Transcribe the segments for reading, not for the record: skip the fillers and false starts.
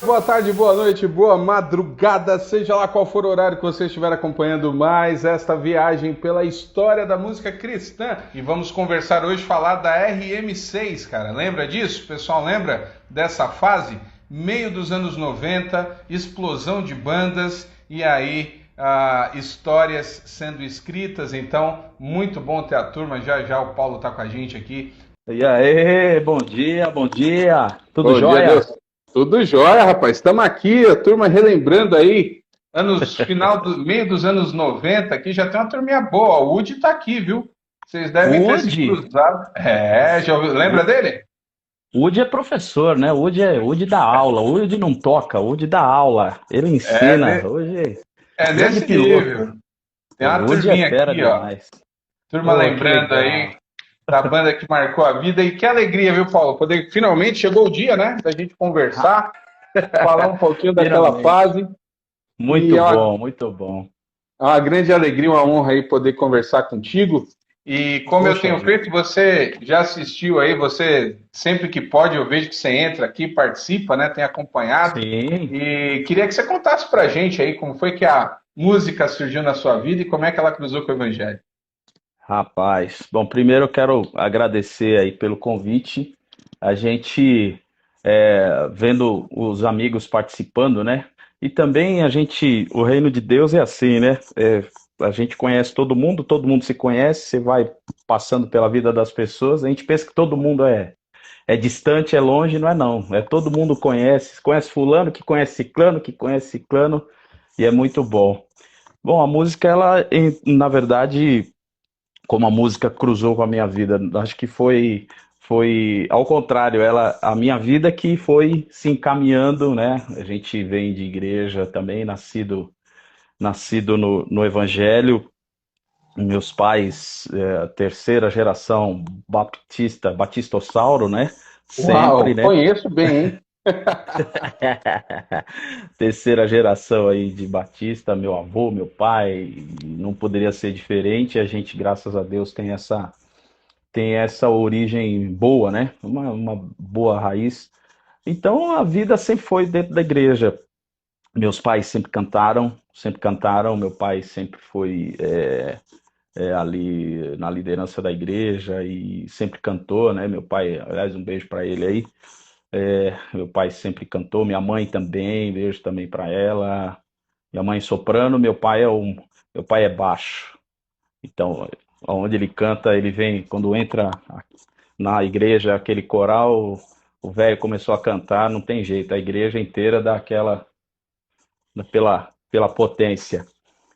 boa tarde, boa noite, boa madrugada, seja lá qual for o horário que você estiver acompanhando mais esta viagem pela história da música cristã. E vamos conversar hoje, falar da RM6, cara. Lembra disso? O pessoal lembra dessa fase? Meio dos anos 90, explosão de bandas e aí histórias sendo escritas. Então, muito bom ter a turma. Já já o Paulo está com a gente aqui. E aí, bom dia, bom dia. Tudo Bom dia, jóia? Deus. Tudo jóia, rapaz. Estamos aqui, a turma relembrando aí, meio dos anos 90 aqui, já tem uma turminha boa. O Woody tá aqui, viu? Vocês devem ter se Woody, cruzado. Já ouviu? Lembra dele? Woody é professor, né? Woody dá aula. Woody não toca, Woody dá aula. Ele É, ensina. Hoje, é grande nesse piloto. nível. Tem O uma Woody é turminha fera aqui, ó. demais. Turma Oh, que lembrando legal. aí da banda que marcou a vida. E que alegria, viu, Paulo? Poder, finalmente chegou o dia, né? Da gente conversar, falar um pouquinho daquela Finalmente. fase. E Muito bom, muito bom. é uma grande alegria, uma honra aí poder conversar contigo. E como eu Poxa tenho vida. feito, você já assistiu aí, você sempre que pode, eu vejo que você entra aqui, participa, né? Tem acompanhado. Sim, E queria que você contasse pra gente aí como foi que a música surgiu na sua vida e como é que ela cruzou com o Evangelho. rapaz. Bom, primeiro eu quero agradecer aí pelo convite. A gente vendo os amigos participando, né? E também o reino de Deus é assim, né? A gente conhece todo mundo se conhece, você vai passando pela vida das pessoas, a gente pensa que todo mundo é distante, é longe, não é não. É todo mundo conhece fulano, que conhece ciclano, e é muito bom. Bom, a música, na verdade, como a música cruzou com a minha vida. Acho que foi ao contrário, a minha vida que foi se encaminhando, né? A gente vem de igreja também, nascido no Evangelho. Meus pais, terceira geração batistossauro, né? Sempre, Uau, né? conheço bem, hein? Terceira geração aí de Batista, meu avô, meu pai, não poderia ser diferente. A gente, graças a Deus, tem essa origem boa, né? Uma boa raiz. Então a vida sempre foi dentro da igreja. Meus pais sempre cantaram. Meu pai sempre foi ali na liderança da igreja e sempre cantou, né? Meu pai, aliás, um beijo para ele aí. Meu pai sempre cantou, minha mãe também, beijo também para ela. Minha mãe soprano, meu pai é baixo. Então, onde ele canta, ele vem, quando entra na igreja, aquele coral, o velho começou a cantar, não tem jeito, a igreja inteira dá aquela, pela potência.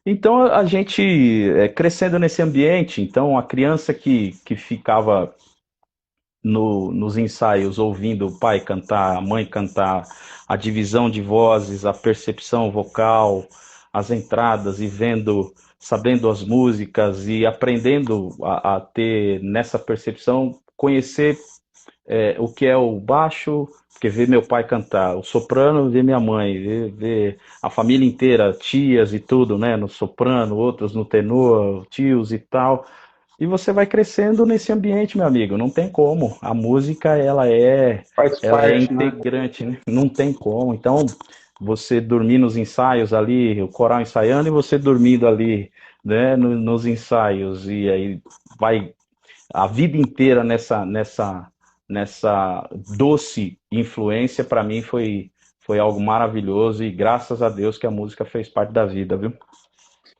Então, a gente crescendo nesse ambiente, então a criança que ficava nos ensaios ouvindo o pai cantar, a mãe cantar, a divisão de vozes, a percepção vocal, as entradas e sabendo as músicas e aprendendo a ter nessa percepção, conhecer o que é o baixo, porque ver meu pai cantar, o soprano, ver minha mãe, ver a família inteira, tias e tudo, né, no soprano, outros no tenor, tios e tal. E você vai crescendo nesse ambiente, meu amigo, não tem como. A música, Faz ela é parte, né? integrante, né? Não tem como. Então, você dormir nos ensaios ali, o coral ensaiando e você dormindo ali, né, nos ensaios e aí vai a vida inteira nessa doce influência, para mim foi algo maravilhoso e graças a Deus que a música fez parte da vida, viu?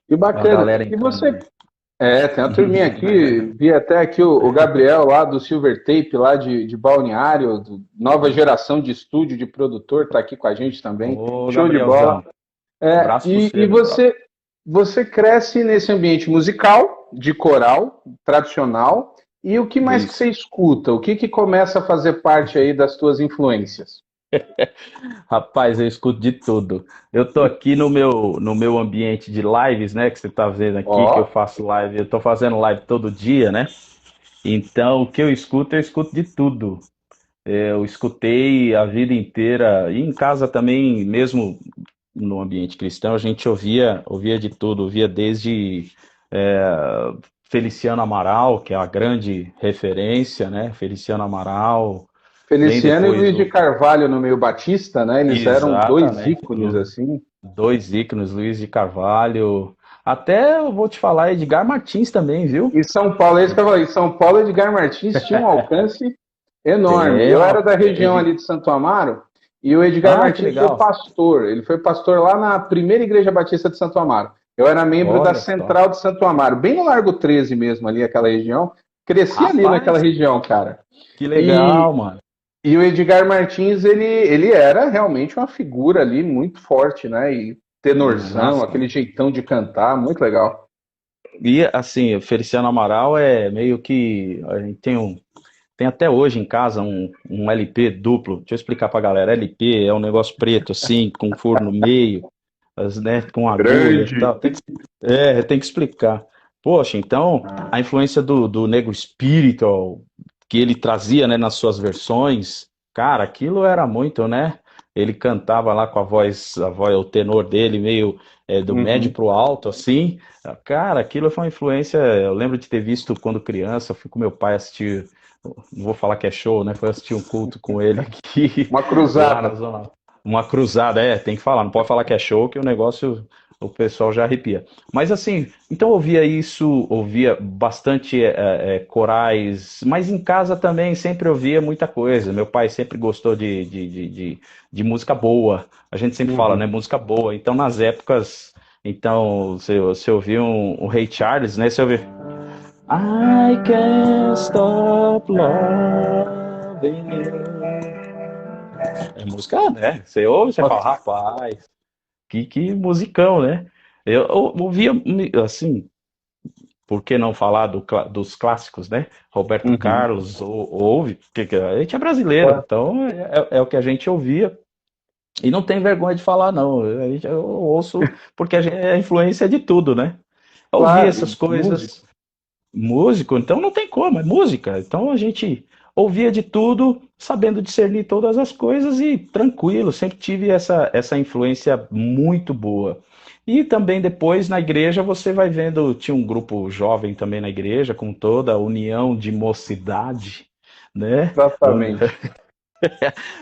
Que A bacana. galera E entrando você, aí. tem uma turminha aqui, vi até aqui o Gabriel lá do Silver Tape, lá de Balneário, nova geração de estúdio, de produtor, tá aqui com a gente também. Ô, Show de bola. Gabrielzão, abraço pra E você, meu brother. você cresce nesse ambiente musical, de coral, tradicional, e o que mais que você Isso. escuta? O que que começa a fazer parte aí das tuas influências? Rapaz, eu escuto de tudo. Eu tô aqui no meu ambiente de lives, né? Que você tá vendo aqui, que eu Ó, faço live. Eu tô fazendo live todo dia, né? Então, o que eu escuto de tudo. Eu escutei a vida inteira, e em casa também, mesmo no ambiente cristão, a gente ouvia de tudo, ouvia desde é, Feliciano Amaral, que é a grande referência, né? Feliciano Amaral, bem Feliciano e depois Luiz de do. Carvalho no meio Batista, né? Eles eram dois Exatamente. ícones, assim. Dois ícones, Luiz de Carvalho. Até eu vou te falar, Edgar Martins também, viu? E São Paulo, é isso que eu falei, São Paulo, Edgar Martins tinha um alcance enorme. Tem Eu uma. era da região ali de Santo Amaro e o Edgar Ah, que Martins foi legal. pastor. Ele foi pastor lá na primeira igreja batista de Santo Amaro. Eu era membro da Olha só. Central de Santo Amaro, bem no Largo 13 mesmo, ali, aquela região. Cresci ali naquela Rapaz, região, cara. que E, legal, mano. e o Edgar Martins, ele era realmente uma figura ali muito forte, né? E tenorzão, Nossa. aquele jeitão de cantar, muito legal. E assim, o Feliciano Amaral é meio que. A gente tem até hoje em casa um LP duplo. Deixa eu explicar pra galera. LP é um negócio preto, assim, com furo no meio, né, com agulha e Grande. tal. Tem que explicar. Poxa, então, a influência do Negro Spiritual que ele trazia, né, nas suas versões, cara, aquilo era muito, né? Ele cantava lá com a voz, o tenor dele meio do médio Uhum. pro alto, assim. Cara, aquilo foi uma influência. Eu lembro de ter visto quando criança, fui com meu pai assistir, não vou falar que é show, né? Foi assistir um culto com ele aqui, Uma lá na cruzada. zona. Uma cruzada, tem que falar, não pode falar que é show, que o negócio, o pessoal já arrepia. Mas assim, então eu ouvia isso, ouvia bastante corais, mas em casa também sempre ouvia muita coisa. Meu pai sempre gostou de música boa. A gente sempre fala, né? Uhum. Música boa. Então, nas épocas, então, você ouvia um Ray Charles, né? Você ouvia I can't stop loving you. É música, né? Você ouve, você fala, Nossa. rapaz, que musicão, né? Eu ouvia, assim, por que não falar dos clássicos, né? Roberto Uhum. Carlos, ouve, porque a gente é brasileiro, Claro. então é o que a gente ouvia. E não tem vergonha de falar, não. Eu ouço porque a influência é de tudo, né? Eu ouvi Claro. essas E música. coisas. Músico, então não tem como, é música. Então a gente ouvia de tudo, sabendo discernir todas as coisas e tranquilo, sempre tive essa influência muito boa. E também depois na igreja você vai vendo, tinha um grupo jovem também na igreja, com toda a união de mocidade, né? Exatamente.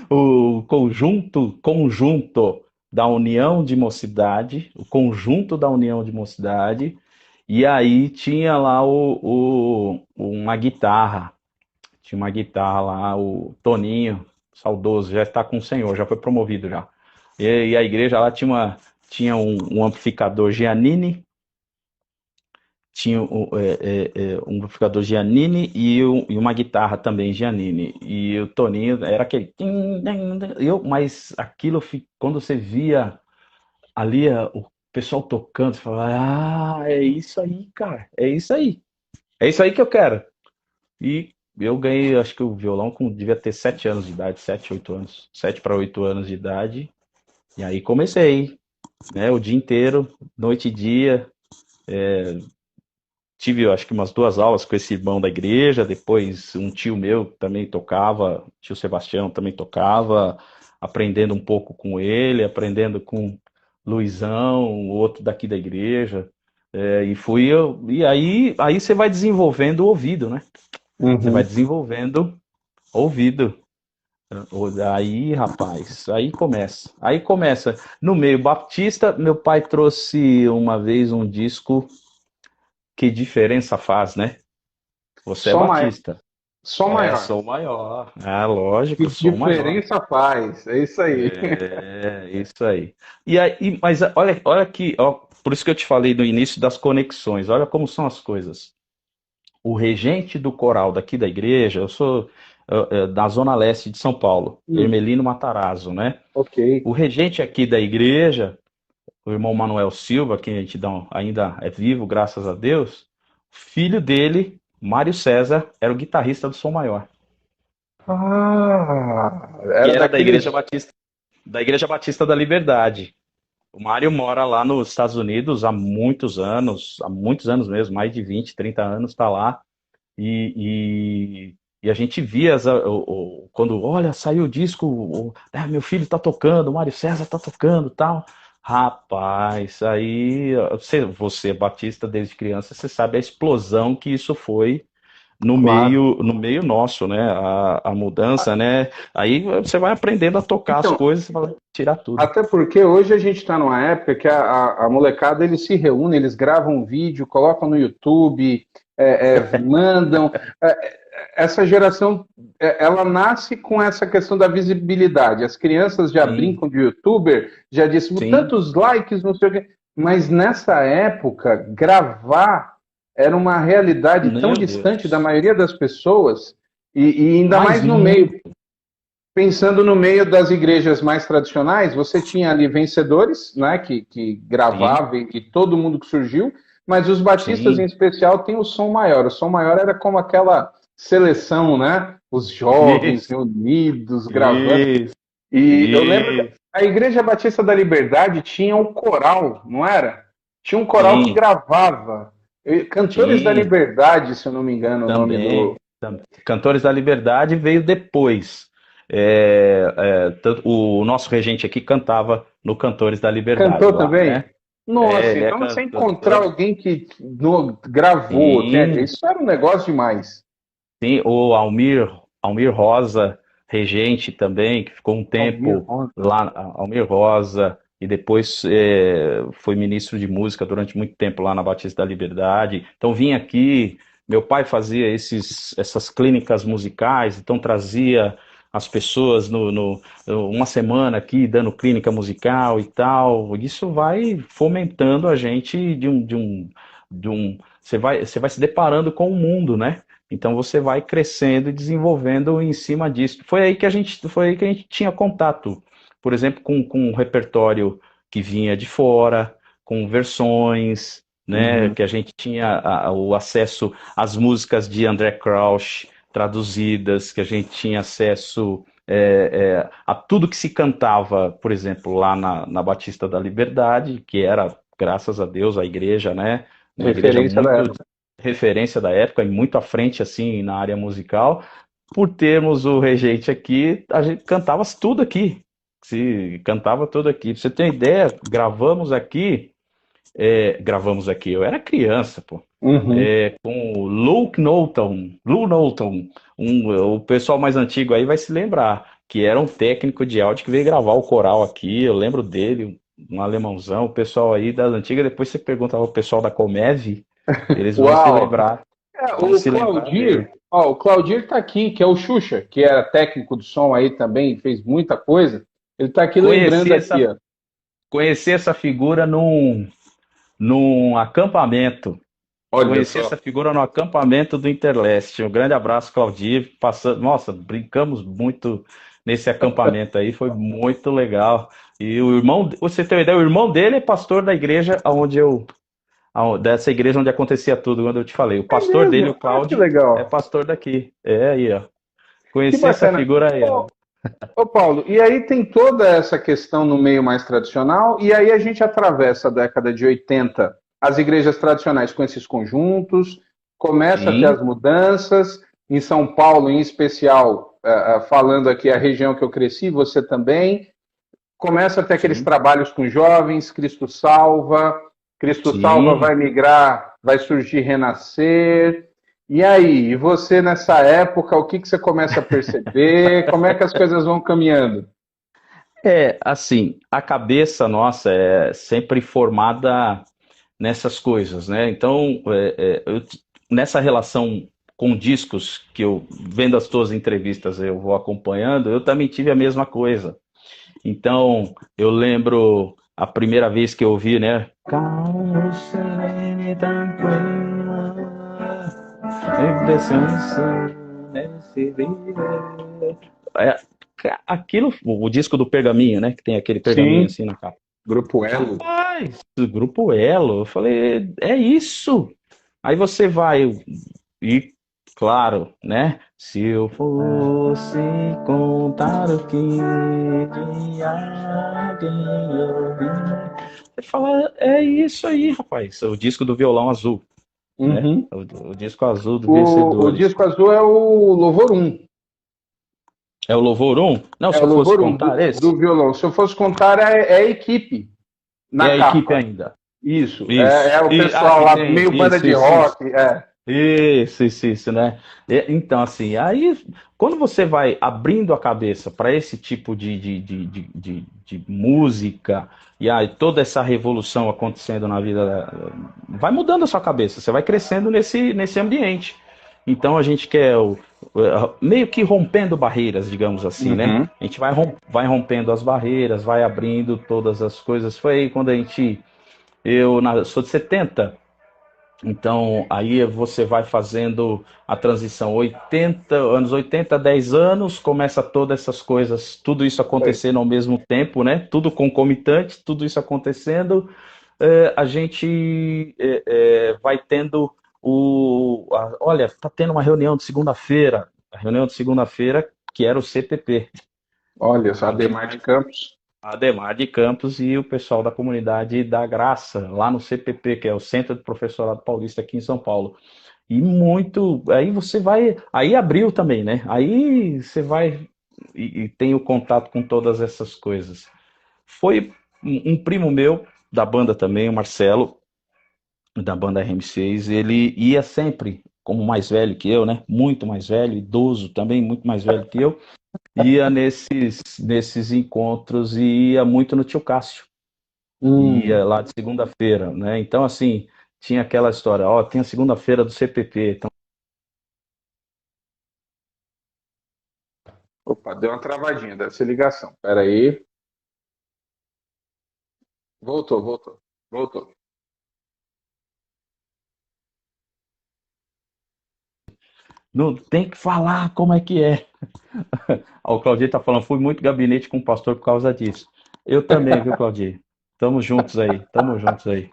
O conjunto da união de mocidade, o conjunto da união de mocidade, e aí tinha lá uma guitarra, tinha uma guitarra lá, o Toninho, saudoso, já está com o Senhor, já foi promovido já. E a igreja lá tinha um amplificador Giannini, tinha um amplificador Giannini e uma guitarra também Giannini. E o Toninho era aquele. Mas aquilo, quando você via ali o pessoal tocando, você falava: Ah, é isso aí, cara, é isso aí. É isso aí que eu quero. E eu ganhei, acho que o violão devia ter 7 anos de idade, 7, 8 anos, 7 para 8 anos de idade. E aí comecei, né, o dia inteiro, noite e dia. Tive, acho que umas 2 aulas com esse irmão da igreja, depois um tio meu também tocava, tio Sebastião também tocava, aprendendo um pouco com ele, aprendendo com Luizão, o outro daqui da igreja. E aí você vai desenvolvendo o ouvido, né? Você vai Uhum. desenvolvendo ouvido. Aí, rapaz, aí começa. Aí começa. No meio batista, meu pai trouxe uma vez um disco. Que diferença faz, né? Você é Só maior. batista. Só maior. Sou maior. Ah, lógico, Que sou maior. diferença faz? É isso aí. Isso aí. Mas olha aqui, ó, por isso que eu te falei no início das conexões. Olha como são as coisas. O regente do coral daqui da igreja, eu sou da Zona Leste de São Paulo, Hum, Hermelino Matarazzo, né? ok. O regente aqui da igreja, o irmão Manuel Silva, que a gente ainda é vivo, graças a Deus, filho dele, Mário César, era o guitarrista do Som Maior. Ah, E era era daqueles. Da Igreja Batista da Liberdade. O Mário mora lá nos Estados Unidos há muitos anos mesmo, mais de 20, 30 anos, está lá. E a gente via, quando, olha, saiu o disco, meu filho está tocando, o Mário César está tocando tal. Rapaz, aí você é batista desde criança, você sabe a explosão que isso foi Claro. no meio nosso, né? A mudança, né? Aí você vai aprendendo a tocar as Então, coisas, você vai tirar tudo. até porque hoje a gente está numa época que a molecada eles se reúnem, eles gravam um vídeo, colocam no YouTube, mandam. Essa geração, ela nasce com essa questão da visibilidade. As crianças já Sim, brincam de YouTuber, já disse sim, tantos likes, não sei o quê. Mas nessa época, gravar era uma realidade tão meu distante da Deus. maioria das pessoas, e ainda Mas mais no muito, meio. Pensando no meio das igrejas mais tradicionais, você tinha ali vencedores, né, que sim, gravavam e todo mundo que surgiu, mas os batistas em sim. especial têm o som maior. O som maior era como aquela seleção, né? Os jovens Isso, reunidos, gravando. isso, E eu lembro que isso. a Igreja Batista da Liberdade tinha um coral, não era? Tinha um coral que Sim, gravava. Cantores da sim, Liberdade, se eu não me engano, o nome do. também. Cantores da Liberdade veio depois. O nosso regente aqui cantava no Cantores da Liberdade Cantou lá, também? né? Nossa, Ele é então você encontrar cantor. alguém que gravou, Sim, isso era um negócio demais. sim, o Almir Rosa, regente também, que ficou um Almir tempo Rosa. lá, Almir Rosa, e depois foi ministro de música durante muito tempo lá na Batista da Liberdade. Então vinha aqui, meu pai fazia essas clínicas musicais, então trazia as pessoas uma semana aqui dando clínica musical e tal. Isso vai fomentando a gente você vai se deparando com o mundo, né? Então você vai crescendo e desenvolvendo em cima disso. Foi aí que a gente tinha contato, por exemplo, com um repertório que vinha de fora, com versões, né, Uhum. que a gente tinha o acesso às músicas de André Crouch traduzidas, que a gente tinha acesso a tudo que se cantava, por exemplo, lá na Batista da Liberdade, que era, graças a Deus, a igreja, né, uma igreja Referência da muito época. referência da época e muito à frente assim na área musical. Por termos o regente aqui, a gente cantava tudo aqui. Se cantava tudo aqui. Pra você ter uma ideia, gravamos aqui. Eu era criança, pô. Uhum. Com o Lou Knowlton, o pessoal mais antigo aí vai se lembrar que era um técnico de áudio que veio gravar o coral aqui. Eu lembro dele, um alemãozão. O pessoal aí das antigas. Depois você pergunta ao pessoal da Comev, eles Uau! vão O se lembrar dele. Claudir, ó, o Claudir tá aqui, que é o Xuxa, que era técnico do som aí também, fez muita coisa. Ele tá aqui lembrando Conheci aqui, essa, ó. conheci essa figura num acampamento. Olha Conheci só. essa figura no acampamento do Interleste. Um grande abraço, Claudir. Passando, nossa, brincamos muito nesse acampamento aí, foi muito legal. E o irmão, você tem uma ideia, o irmão dele é pastor da igreja dessa igreja onde acontecia tudo, quando eu te falei. O É pastor dele, o mesmo? Ah, que Cláudio, é legal. pastor daqui. É aí, ó. Que Conheci essa bacana. figura aí, ó. Ô Paulo, e aí tem toda essa questão no meio mais tradicional, e aí a gente atravessa a década de 80, as igrejas tradicionais com esses conjuntos, começa a ter Sim, as mudanças, em São Paulo, em especial, falando aqui a região que eu cresci, você também, começa a ter aqueles sim, trabalhos com jovens, Cristo Salva sim. vai migrar, vai surgir Renascer. E aí, e você nessa época, o que que você começa a perceber? Como é que as coisas vão caminhando? Assim, a cabeça nossa é sempre formada nessas coisas, né? Então, nessa relação com discos que eu vendo as tuas entrevistas, eu vou acompanhando, eu também tive a mesma coisa. Então, eu lembro a primeira vez que eu ouvi, né? Calmo, sereno e tranquilo, impressionante, nesse dia. É, aquilo, o disco do Pergaminho, né? Que tem aquele pergaminho Sim, assim na capa. Grupo Elo. Rapaz, o Grupo Elo, eu falei, é isso. Aí você vai, e claro, né? Se eu fosse contar o que de alguém eu vi. Você fala, é isso aí, rapaz. O disco do Violão Azul, né? Uhum. O disco azul do O Vencedores. disco azul é o Louvor Um. É o Louvor 1? Não, É se o eu fosse Louvor Um contar esse, do violão. Se eu fosse contar, é a equipe é na a equipe capa. ainda. Isso. É Isso. o E pessoal que lá, tem. meio banda de Isso. rock. É. Isso, né? Então, assim, aí quando você vai abrindo a cabeça para esse tipo de música, e aí toda essa revolução acontecendo na vida, vai mudando a sua cabeça, você vai crescendo nesse ambiente. Então a gente quer meio que rompendo barreiras, digamos assim, né? Uhum. A gente vai rompendo as barreiras, vai abrindo todas as coisas. Foi aí quando sou de 70. Então, aí você vai fazendo a transição 80, 10 anos, começa todas essas coisas, tudo isso Sei. acontecendo ao mesmo tempo, né? Tudo concomitante, tudo isso acontecendo, a gente vai tendo olha, tá tendo uma reunião de segunda-feira, a reunião de segunda-feira que era o CPP, Olha, só Ademar de Ademar Campos. Ademar de Campos e o pessoal da comunidade da Graça, lá no CPP, que é o Centro de Professorado Paulista aqui em São Paulo. E muito, aí você vai, aí abriu também, né? Aí você vai e tem o contato com todas essas coisas. Foi um primo meu da banda também, o Marcelo, da banda RM6, ele ia sempre, como mais velho que eu, né? Muito mais velho, idoso também, muito mais velho que eu, ia nesses encontros e ia muito no Tio Cássio. Ia Hum. lá de segunda-feira, né? Então, assim, tinha aquela história, ó, tem a segunda-feira do CPP, então Opa, deu uma travadinha dessa ligação. Pera aí. Voltou, voltou. Voltou. não tem que falar como é que é. Ó, o Claudio tá falando, fui muito gabinete com o pastor por causa disso. Eu também, viu, Claudio? Tamo juntos aí, tamo juntos aí.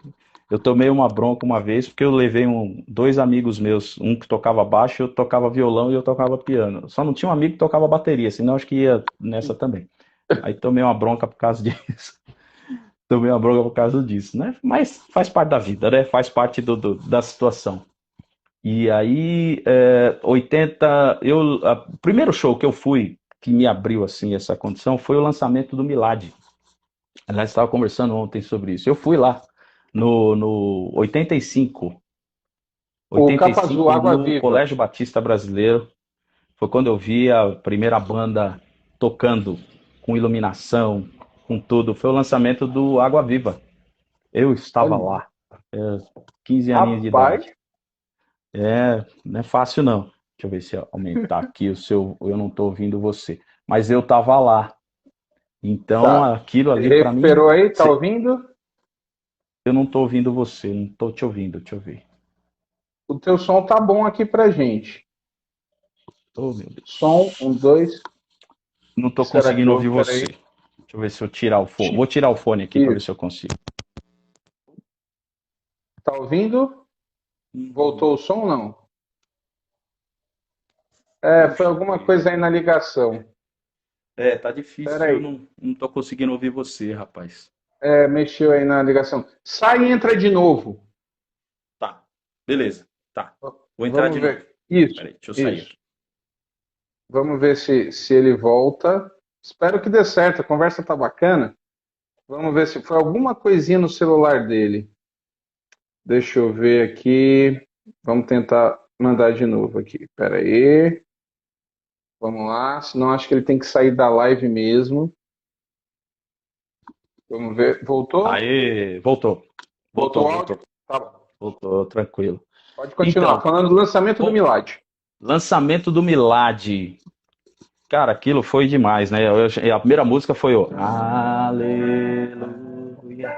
Eu tomei uma bronca uma vez porque eu levei dois amigos meus, um que tocava baixo, eu tocava violão e eu tocava piano. Só não tinha um amigo que tocava bateria, senão acho que ia nessa também. Aí tomei uma bronca por causa disso. Tomei uma bronca por causa disso, né? Mas faz parte da vida, né? Faz parte da situação. E aí, 80, o primeiro show que eu fui, que me abriu assim essa condição, foi o lançamento do Milad. Aliás, estava conversando ontem sobre isso. Eu fui lá no 85, O Capa Azul, 85 Água no Viva. Colégio Batista Brasileiro. Foi quando eu vi a primeira banda tocando com iluminação, com tudo. Foi o lançamento do Água Viva. Eu estava Olha, lá, 15 aninhos de rapaz, idade. Não é fácil não. Deixa eu ver se aumentar aqui o seu. Eu não estou ouvindo você. Mas eu estava lá. Então tá. aquilo Se ali para mim. recuperou aí? Tá ouvindo? Eu não estou ouvindo você, não estou te ouvindo. Deixa eu ver. O teu som tá bom aqui pra gente. Oh, meu Som, Deus. um, dois. Não O que estou será que conseguindo houve? ouvir Peraí. você. Deixa eu ver se eu tirar o fone. Vou tirar o fone aqui para ver se Isso. eu consigo. Tá ouvindo? Voltou o som ou não? É, foi Puxa alguma vida. coisa aí na ligação. Tá difícil, eu Peraí. não tô conseguindo ouvir você, rapaz. É, mexeu aí na ligação. Sai e entra de novo. Tá, beleza. Tá. Vou entrar Vamos de novo. ver. Isso, Peraí, deixa eu sair isso. aqui. Vamos ver se ele volta. Espero que dê certo, a conversa tá bacana. Vamos ver se foi alguma coisinha no celular dele. Deixa eu ver aqui. Vamos tentar mandar de novo aqui. Pera aí. Vamos lá. Senão acho que ele tem que sair da live mesmo. Vamos ver. Voltou? Aê, voltou. Voltou Voltou, o áudio? voltou. Tá bom. Voltou, tranquilo. Pode continuar. Então, Falando do lançamento do bom, Milad. lançamento do Milad. Cara, aquilo foi demais, né? A primeira música foi o Aleluia,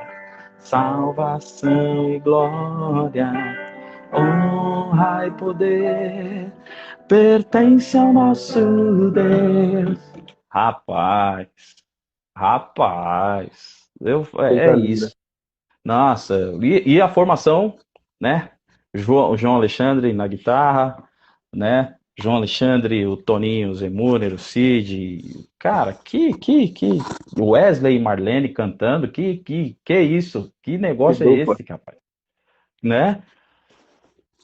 salvação e glória, honra e poder pertence ao nosso Deus. Rapaz, rapaz, é Coisa linda. isso. Nossa, e a formação, né? João Alexandre na guitarra, né? João Alexandre, o Toninho Zemuner, o Cid. Cara, que Wesley e Marlene cantando, que é isso? Que Que negócio é dupla. esse, rapaz? Né?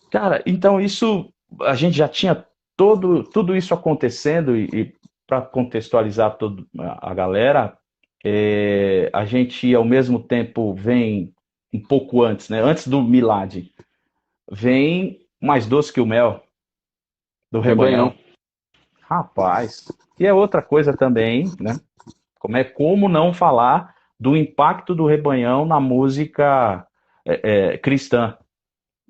Cara, então isso a gente já tinha tudo isso acontecendo e para contextualizar a galera, a gente ao mesmo tempo vem um pouco antes, né? Antes do Milad, vem mais doce que o mel do Rebanhão. Rebanhão. Rapaz. E é outra coisa também, né? Como não falar do impacto do Rebanhão na música cristã?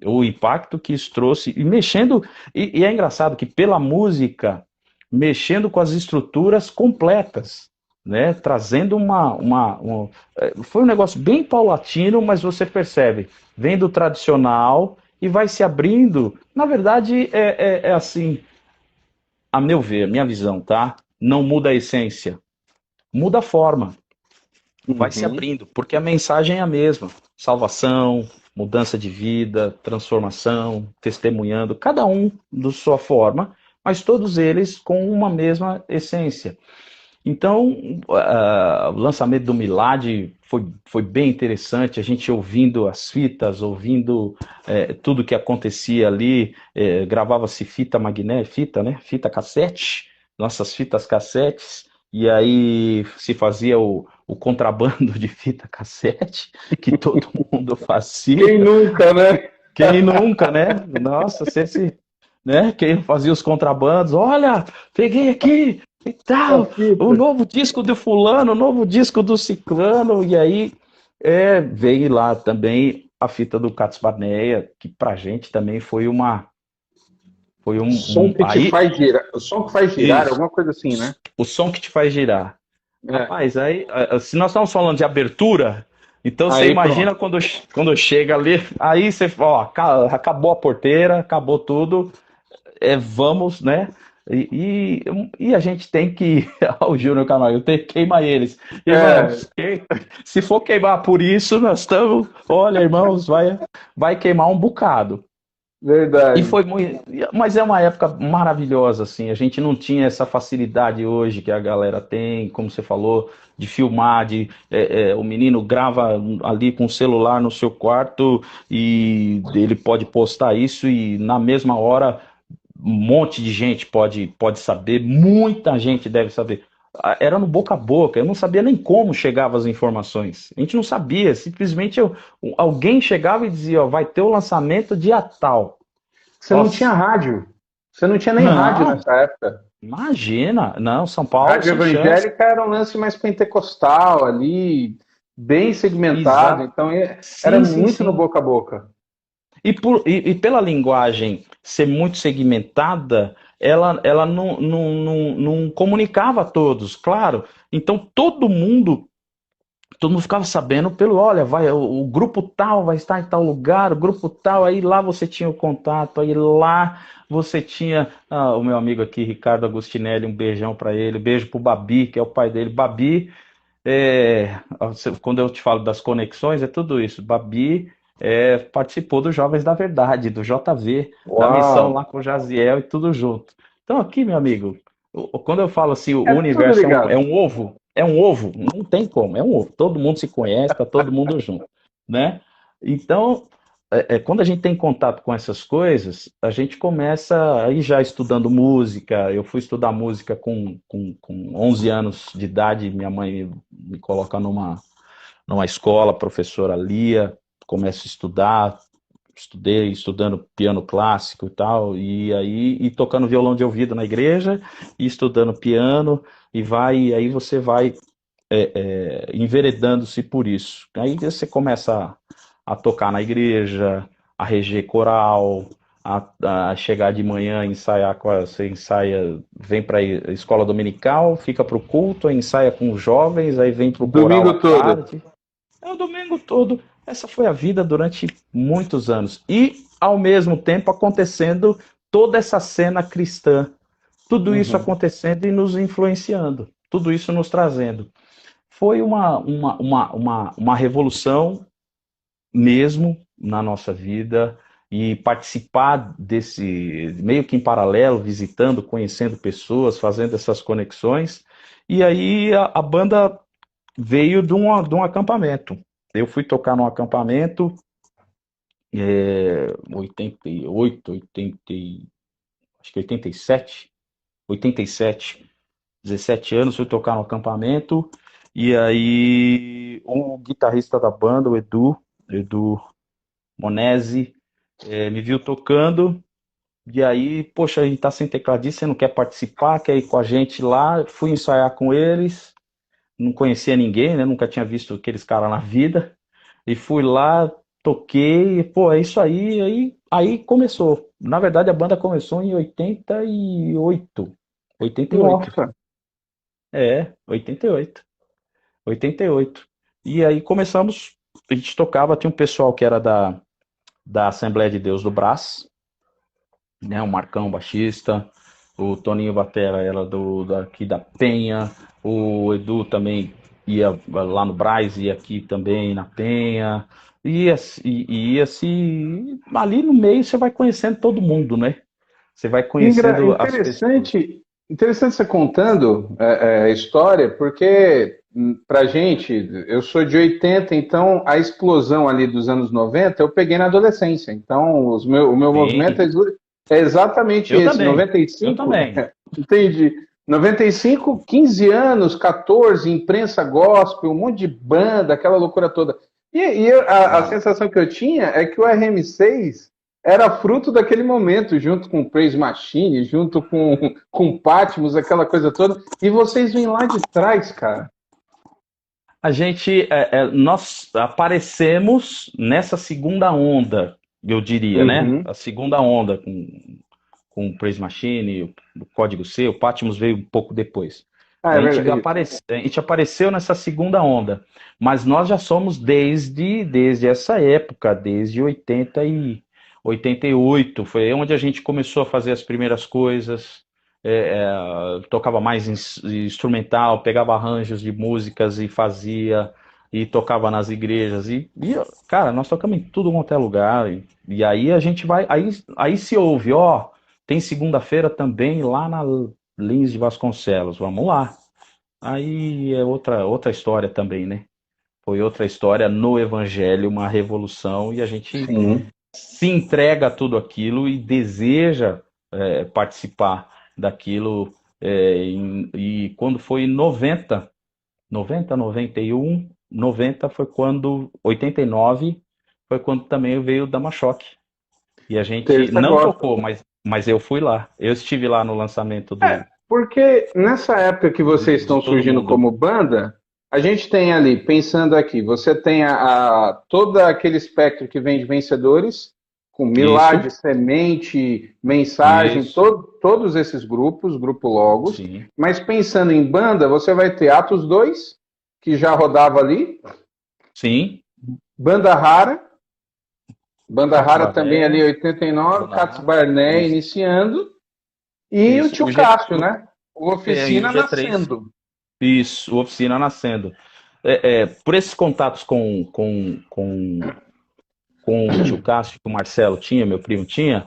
O impacto que isso trouxe, e mexendo, e é engraçado que pela música, mexendo com as estruturas completas, né? Trazendo foi um negócio bem paulatino, mas você percebe, vem do tradicional e vai se abrindo. Na verdade, é assim, a meu ver, a minha visão, tá? Não muda a essência, muda a forma, vai se Uhum. abrindo, porque a mensagem é a mesma: salvação, mudança de vida, transformação, testemunhando, cada um da sua forma, mas todos eles com uma mesma essência. Então, o lançamento do Milad foi bem interessante, a gente ouvindo as fitas, ouvindo tudo que acontecia ali, gravava-se fita magnética, fita, né? Fita cassete, nossas fitas cassetes, e aí se fazia o contrabando de fita cassete, que todo mundo fazia. Quem nunca, né? Quem nunca, né? Nossa, se, né? Quem fazia os contrabandos, olha, peguei aqui e A tal, o fita. novo disco do fulano, o novo disco do ciclano, e aí veio lá também a fita do Catos Barneia, que pra gente também foi Som que te aí, faz girar. O som que faz girar, isso, alguma coisa assim, né? o som que te faz girar. É. Rapaz, aí, se nós estamos falando de abertura, então você Aí imagina pronto. quando chega ali, aí você, ó, acabou a porteira, acabou tudo, vamos, né? E a gente tem que. Ó, o Júnior Camargo, tem que queimar eles. É, Irmãos, se for queimar por isso, nós estamos. Olha, irmãos, vai queimar um bocado. E verdade. foi muito. Mas é uma época maravilhosa, assim. A gente não tinha essa facilidade hoje que a galera tem, como você falou, de filmar, o menino grava ali com o celular no seu quarto e ele pode postar isso e na mesma hora um monte de gente pode saber, muita gente deve saber. Era no boca a boca, eu não sabia nem como chegavam as informações. A gente não sabia, simplesmente alguém chegava e dizia, ó, vai ter o lançamento dia tal. Você não tinha Nossa, rádio. Você não tinha nem rádio não, nessa época. imagina, não, São Paulo Rádio sem chance. evangélica era um lance mais pentecostal ali, bem segmentado. Exato. Então era Sim, sim, muito no sim. boca a boca. E pela linguagem ser muito segmentada, ela não comunicava a todos, claro. Então todo mundo ficava sabendo pelo, olha, o grupo tal vai estar em tal lugar, o grupo tal, aí lá você tinha o contato, aí lá você tinha o meu amigo aqui, Ricardo Agostinelli, um beijão para ele, beijo pro Babi, que é o pai dele. Babi, quando eu te falo das conexões, é tudo isso. Babi participou dos Jovens da Verdade, do JV, da missão Uau! lá com o Jaziel e tudo junto. Então, aqui, meu amigo, quando eu falo assim, o É tudo universo é ligado. um ovo, não tem como, é um ovo. Todo mundo se conhece, tá todo mundo junto, né? Então, quando a gente tem contato com essas coisas, a gente começa aí já estudando música. Eu fui estudar música com 11 anos de idade, minha mãe me coloca numa escola, professora Lia, começo a estudar, estudei estudando piano clássico e tal, e aí tocando violão de ouvido na igreja, e estudando piano, e aí você vai enveredando-se por isso. Aí você começa a tocar na igreja, a reger coral, a chegar de manhã, ensaiar, você ensaia, vem para a escola dominical, fica para o culto, aí ensaia com os jovens, aí vem para o coral à Domingo todo. tarde. É o domingo todo. Essa foi a vida durante muitos anos. E, ao mesmo tempo, acontecendo toda essa cena cristã. Tudo isso Uhum. acontecendo e nos influenciando. Tudo isso nos trazendo. Foi uma revolução mesmo na nossa vida e participar desse, meio que em paralelo, visitando, conhecendo pessoas, fazendo essas conexões. E aí a banda veio de um acampamento. Eu fui tocar num acampamento, 88, 80, acho que 87, 17 anos, fui tocar no acampamento, e aí o guitarrista da banda, o Edu Monese, me viu tocando, e aí, poxa, a gente tá sem tecladista, você não quer participar, quer ir com a gente lá? Fui ensaiar com eles, não conhecia ninguém, né? Nunca tinha visto aqueles caras na vida. E fui lá, toquei, pô, é isso aí, aí começou. Na verdade, a banda começou em 88. 88. Nossa, É, 88. 88. E aí começamos, a gente tocava, tinha um pessoal que era da Assembleia de Deus do Brás, né? O Marcão, baixista, o Toninho Batera era daqui da Penha, o Edu também ia lá no Brás e aqui também na Penha. Ia-se. Ali no meio você vai conhecendo todo mundo, né? Você vai conhecendo as pessoas. interessante você contando a história, porque pra gente, eu sou de 80, então a explosão ali dos anos 90 eu peguei na adolescência. Então o meu movimento Sim, é exatamente eu esse, também. Eu 95, também. entendi. 95, 15 anos, 14, imprensa gospel, um monte de banda, aquela loucura toda. A Ah, sensação que eu tinha é que o RM6 era fruto daquele momento, junto com Praise Machine, junto com Patmos, aquela coisa toda. E vocês vêm lá de trás, cara. nós aparecemos nessa segunda onda, eu diria, né? Uhum. A segunda onda com o Praise Machine, o Código C, o Patmos veio um pouco depois. Ah, A é gente, verdade. a gente apareceu nessa segunda onda, mas nós já somos desde essa época, desde 88, foi onde a gente começou a fazer as primeiras coisas, tocava mais instrumental, pegava arranjos de músicas e fazia, e tocava nas igrejas, cara, nós tocamos em tudo quanto é lugar, e aí a gente vai, aí se ouve, ó, tem segunda-feira também lá na Lins de Vasconcelos, vamos lá. Aí é outra história também, né? Foi outra história no Evangelho, uma revolução, e a gente Sim. se entrega a tudo aquilo e deseja participar daquilo. E quando foi em 91, 90 foi quando, 89 foi quando também veio o Dama-Choque. E a gente Terça não gosta. tocou, mas eu fui lá. Eu estive lá no lançamento Porque nessa época que vocês de estão todo surgindo mundo. como banda, a gente tem ali, pensando aqui, você tem todo aquele espectro que vem de vencedores, com Milagre, Isso, Semente, Mensagem, isso, todos esses grupos, Grupo Logos. sim, Mas pensando em banda, você vai ter Atos 2, que já rodava ali, sim. Banda Rara, Banda Cats Rara também ali Barnea, 89, Cats Bonar, Barnea isso, iniciando, e o isso. Tio Cássio, né? O E o Oficina G3, nascendo. isso, o Oficina nascendo. Por esses contatos com o tio Cássio, que o Marcelo tinha, meu primo tinha,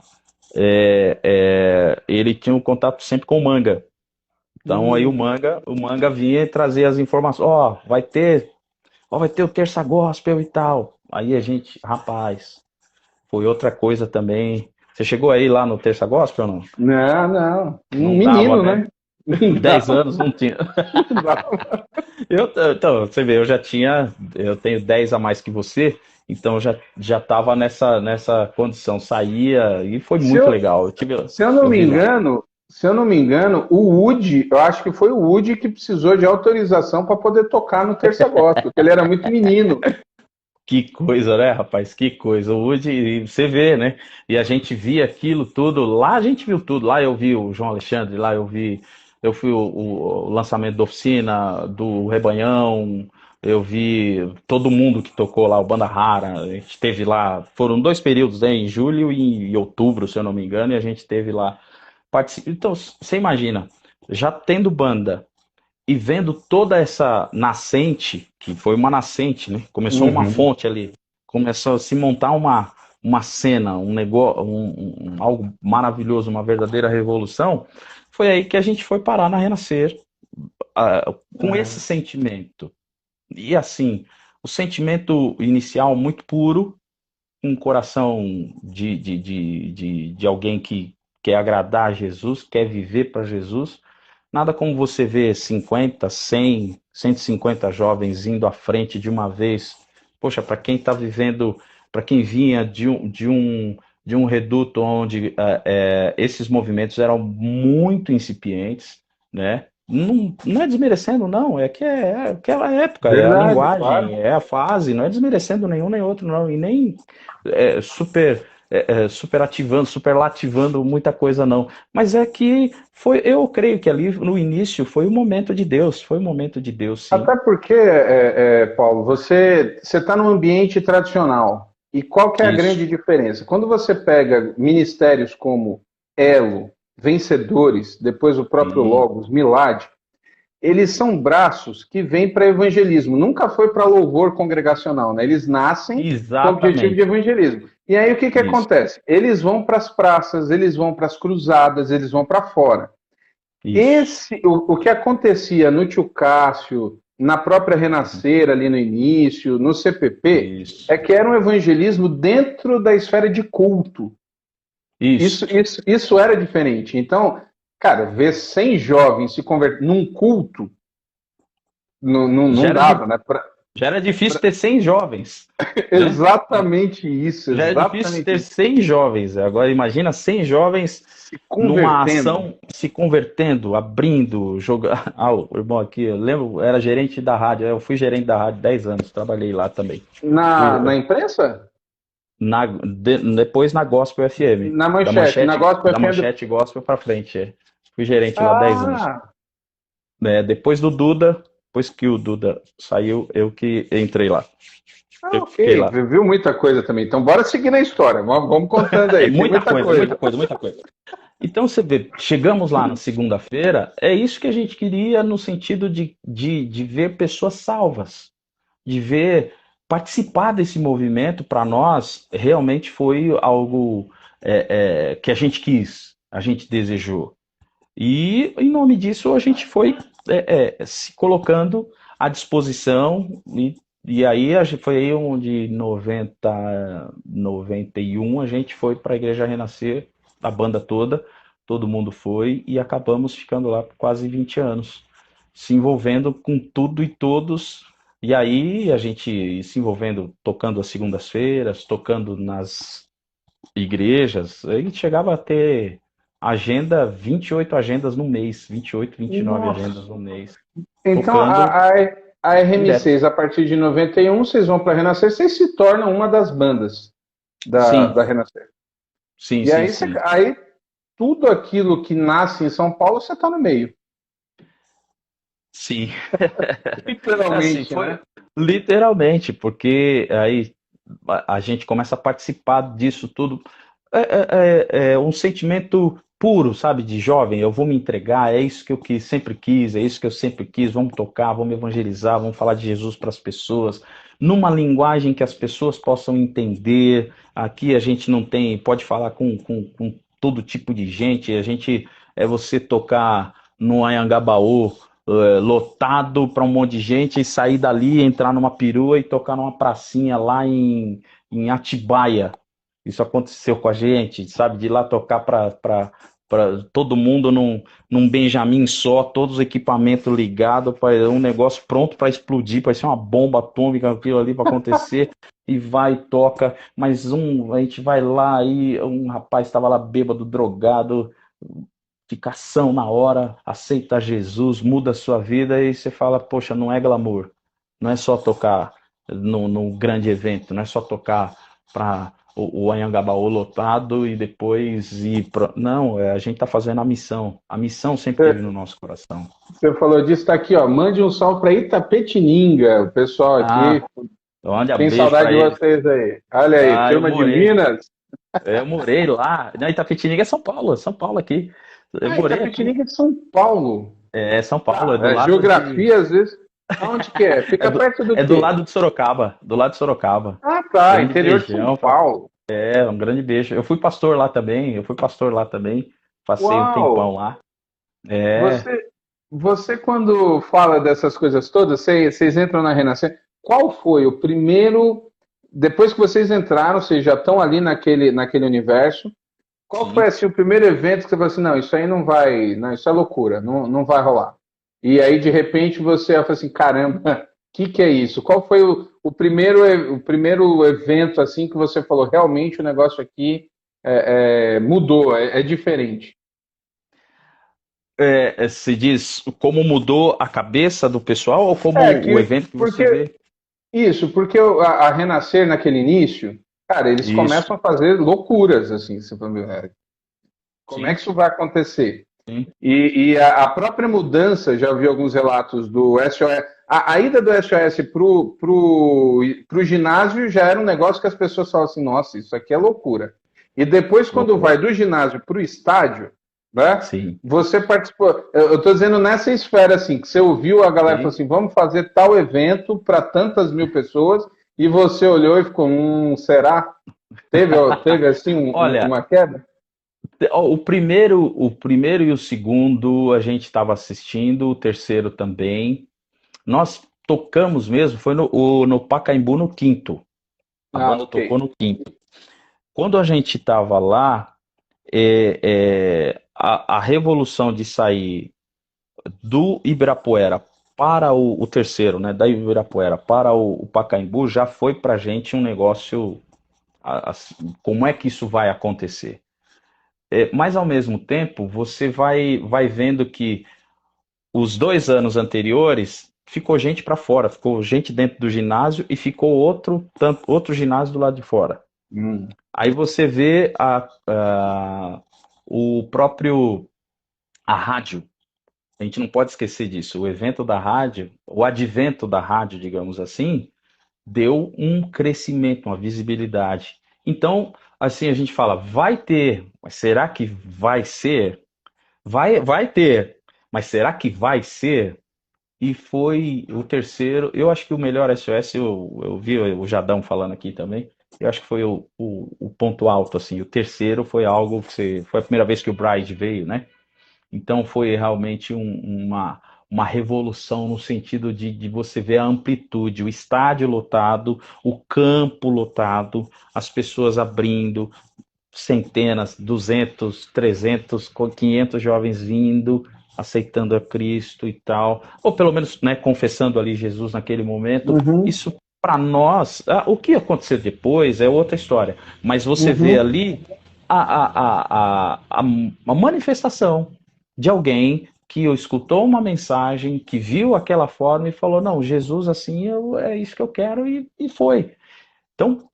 ele tinha um contato sempre com o Manga. Então aí Hum. o Manga vinha trazer as informações, vai ter o Terça Gospel e tal. Aí a gente, rapaz, foi outra coisa também. Você chegou aí lá no Terça Gospel ou não? Não, não. Um Não dava, menino, né? né? 10 Não, anos não tinha. não. Então, você vê, eu tenho 10 a mais que você, então já estava nessa condição, saía e foi Se muito eu, legal. se eu não Eu me vi lá. engano, se eu não me engano, o Woody, eu acho que foi o Woody que precisou de autorização para poder tocar no Terça Gospel, porque ele era muito menino. Que coisa, né, rapaz? Que coisa. O Woody, e você vê, né? E a gente via aquilo tudo. Lá a gente viu tudo. Lá eu vi o João Alexandre, lá eu fui o lançamento da Oficina, do Rebanhão, eu vi todo mundo que tocou lá, o Banda Rara. A gente teve lá, foram dois períodos, né? Em julho e em outubro, se eu não me engano, e a gente teve lá. Então, você imagina, já tendo banda e vendo toda essa nascente, que foi uma nascente, né? Começou uma Uhum. fonte ali, começou a se montar uma cena, um negócio, algo maravilhoso, uma verdadeira revolução. Foi aí que a gente foi parar na Renascer, com esse É. sentimento. E assim, o sentimento inicial muito puro, um coração de alguém que quer agradar a Jesus, quer viver para Jesus. Nada como você ver 50, 100, 150 jovens indo à frente de uma vez. Poxa, para quem está vivendo, para quem vinha de um reduto onde esses movimentos eram muito incipientes, né? Não é desmerecendo, não, é que é aquela época, é a Verdade, linguagem, claro. é a fase, não é desmerecendo nenhum nem outro, não, e nem superativando, superlativando muita coisa, não. Mas é que eu creio que ali no início foi o momento de Deus, foi o momento de Deus, sim. Até porque, Paulo, você está num ambiente tradicional. E qual que é a Isso. grande diferença? Quando você pega ministérios como Elo, Vencedores, depois o próprio Sim, Logos, Milad, eles são braços que vêm para evangelismo. Nunca foi para louvor congregacional, né? Eles nascem com o objetivo de exatamente. evangelismo. E aí o que Isso, acontece? Eles vão para as praças, eles vão para as cruzadas, eles vão para fora. isso, O que acontecia no Tio Cássio, na própria Renascer ali no início, no CPP, isso, é que era um evangelismo dentro da esfera de culto. isso. Isso era diferente. Então, cara, ver 100 jovens se converter num culto Já não era, dava, di- né? já era difícil ter 100 jovens, né? Exatamente isso, Já é difícil exatamente ter isso. 100 jovens. Agora imagina 100 jovens Se numa convertendo. ação, se convertendo, abrindo, jogando. Ah, o irmão aqui, eu lembro, era gerente da rádio. Eu fui gerente da rádio 10 anos, trabalhei lá também. Fui, Na imprensa? depois na Gospel FM, Na manchete. Na Gospel da FM. manchete Gospel para frente. Fui gerente lá 10 anos. Ah, Depois do Duda, depois que o Duda saiu, eu que entrei lá. Eu que fiquei ok. lá. Viu muita coisa também. Então, bora seguir na história. Vamos contando É aí. Tem muita muita coisa, muita coisa. coisa, muita coisa. Então você vê, chegamos lá na segunda-feira, é isso que a gente queria no sentido de ver pessoas salvas, de ver participar desse movimento, para nós realmente foi algo que a gente quis, a gente desejou. E em nome disso a gente foi se colocando à disposição e aí foi aí onde 91 a gente foi para a Igreja Renascer, a banda toda, todo mundo foi e acabamos ficando lá por quase 20 anos, se envolvendo com tudo e todos. E aí a gente se envolvendo, tocando às segundas-feiras, tocando nas igrejas, aí chegava a ter agenda, 28 agendas no mês, 28, 29 Nossa. agendas no mês, Então, tocando a direto. RM6, a partir de 91, vocês vão para a Renascer, vocês se tornam uma das bandas Sim, da Renascer. sim, E sim, aí, sim. aí tudo aquilo que nasce em São Paulo, você está no meio. Sim. Assim, Literalmente, foi né? literalmente, porque aí a gente começa a participar disso tudo. É um sentimento puro, sabe, de jovem. Eu vou me entregar, é isso que sempre quis, é isso que eu sempre quis. Vamos tocar, vamos evangelizar, vamos falar de Jesus para as pessoas, numa linguagem que as pessoas possam entender. Aqui a gente não tem, pode falar com todo tipo de gente. A gente você tocar no Anhangabaú lotado para um monte de gente e sair dali, entrar numa perua e tocar numa pracinha lá em Atibaia. Isso aconteceu com a gente, sabe? De ir lá tocar para todo mundo num Benjamin só, todos os equipamentos ligados, um negócio pronto para explodir, para ser uma bomba atômica, aquilo ali para acontecer, e vai, toca. Mas a gente vai lá e um rapaz estava lá bêbado, drogado, ficação na hora, aceita Jesus, muda a sua vida e você fala, poxa, não é glamour, não é só tocar no grande evento, não é só tocar para o Anhangabaú lotado e depois ir para... Não, a gente está fazendo a missão sempre teve no nosso coração. Você falou disso, tá aqui, ó. Mande um salve para Itapetininga, o pessoal aqui. Ah, manda Tem beijo saudade para de ele. vocês aí. Olha aí, Ah, turma de Minas. eu morei lá, não, Itapetininga é São Paulo aqui, eu Ah, morei aqui, Itapetininga é São Paulo. São Paulo, Tá, é do lado geografia, às vezes. Aonde que é? é Fica do, perto do é do quê? lado de Sorocaba, Ah, tá. grande Interior de São beijão. Paulo. Um grande beijo. Eu fui pastor lá também, passei um tempão Uau! lá. É, Você, você quando fala dessas coisas todas, vocês entram na Renascer. Qual foi o primeiro. Depois que vocês entraram, vocês já estão ali naquele universo. Qual foi sim. assim, o primeiro evento que você falou assim, não, isso aí não vai, não, isso é loucura, não vai rolar. E aí, de repente, você fala assim, caramba, o que é isso? Qual foi o primeiro evento assim que você falou, realmente o negócio aqui mudou, é diferente. Se diz como mudou a cabeça do pessoal ou É como o que, evento que você porque vê? Isso, porque a Renascer naquele início, cara, eles Isso. começam a fazer loucuras, assim, você fala, "Meu, como é Sim, que isso vai acontecer?" sim. E a própria mudança, já vi alguns relatos do SOS, a ida do SOS pro ginásio já era um negócio que as pessoas falam assim, nossa, isso aqui é loucura. E depois, quando Loucura. vai do ginásio pro estádio, né, Sim, você participou, eu estou dizendo nessa esfera, assim, que você ouviu a galera falar sim. assim, vamos fazer tal evento para tantas mil pessoas, e você olhou e ficou, será? Teve assim, Olha, uma queda? ó, o primeiro e o segundo a gente estava assistindo, o terceiro também. Nós tocamos mesmo, foi no Pacaembu no quinto. A Ah, banda ok. tocou no quinto. Quando a gente estava lá, a revolução de sair do Ibirapuera para o terceiro, né, da Ibirapuera para o Pacaembu, já foi para a gente um negócio, assim, como é que isso vai acontecer? Mas ao mesmo tempo, você vai vendo que os 2 anos anteriores ficou gente para fora, ficou gente dentro do ginásio e ficou outro ginásio do lado de fora. Hum. Aí você vê o próprio a rádio. A gente não pode esquecer disso. O evento da rádio, o advento da rádio, digamos assim, deu um crescimento, uma visibilidade. Então, assim, a gente fala, vai ter, mas será que vai ser? Vai ter, mas será que vai ser? E foi o terceiro. Eu acho que o melhor SOS, eu vi o Jadão falando aqui também. Eu acho que foi o ponto alto, assim. O terceiro foi algo que foi a primeira vez que o Bride veio, né? Então foi realmente uma revolução no sentido de você ver a amplitude, o estádio lotado, o campo lotado, as pessoas abrindo, centenas, 200, 300, 500 jovens vindo, aceitando a Cristo e tal, ou pelo menos, né, confessando ali Jesus naquele momento. Uhum, Isso para nós, o que aconteceu depois é outra história, mas você vê uhum. ali a manifestação de alguém que escutou uma mensagem, que viu aquela forma e falou: não, Jesus assim é isso que eu quero, e foi. Então,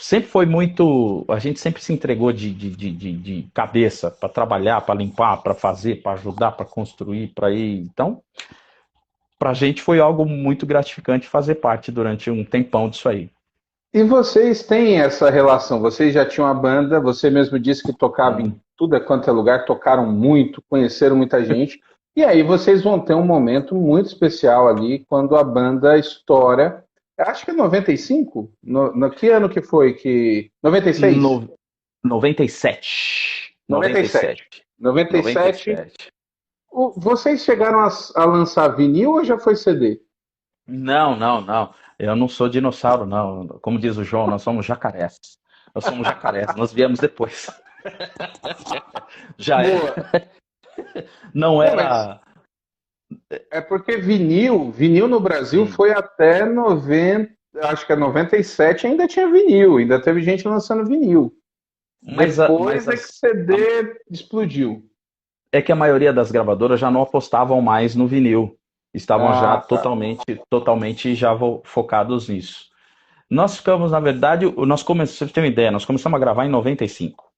sempre foi muito. A gente sempre se entregou de cabeça para trabalhar, para limpar, para fazer, para ajudar, para construir, para ir. Então, para a gente foi algo muito gratificante fazer parte durante um tempão disso aí. E vocês têm essa relação? Vocês já tinham a banda, você mesmo disse que tocava em tudo quanto é lugar, tocaram muito, conheceram muita gente. E aí vocês vão ter um momento muito especial ali quando a banda estoura. Acho que é 95? No que ano que foi que 96? No, 97. 97. 97. 97. 97. Vocês chegaram a lançar vinil ou já foi CD? Não, não, não. Eu não sou dinossauro, não. Como diz o João, nós somos jacarés. Nós somos jacarés, nós viemos depois. Já é. Boa. Não Não, mas era. é porque vinil no Brasil Sim. foi até 90, acho que é 97 ainda tinha vinil, ainda teve gente lançando vinil. Mas, a- mas Depois é que as, CD explodiu. é que a maioria das gravadoras já não apostavam mais no vinil. Estavam já Ah, tá. totalmente já focados nisso. Nós ficamos, na verdade, nós começamos, pra você ter uma ideia, nós começamos a gravar em 95.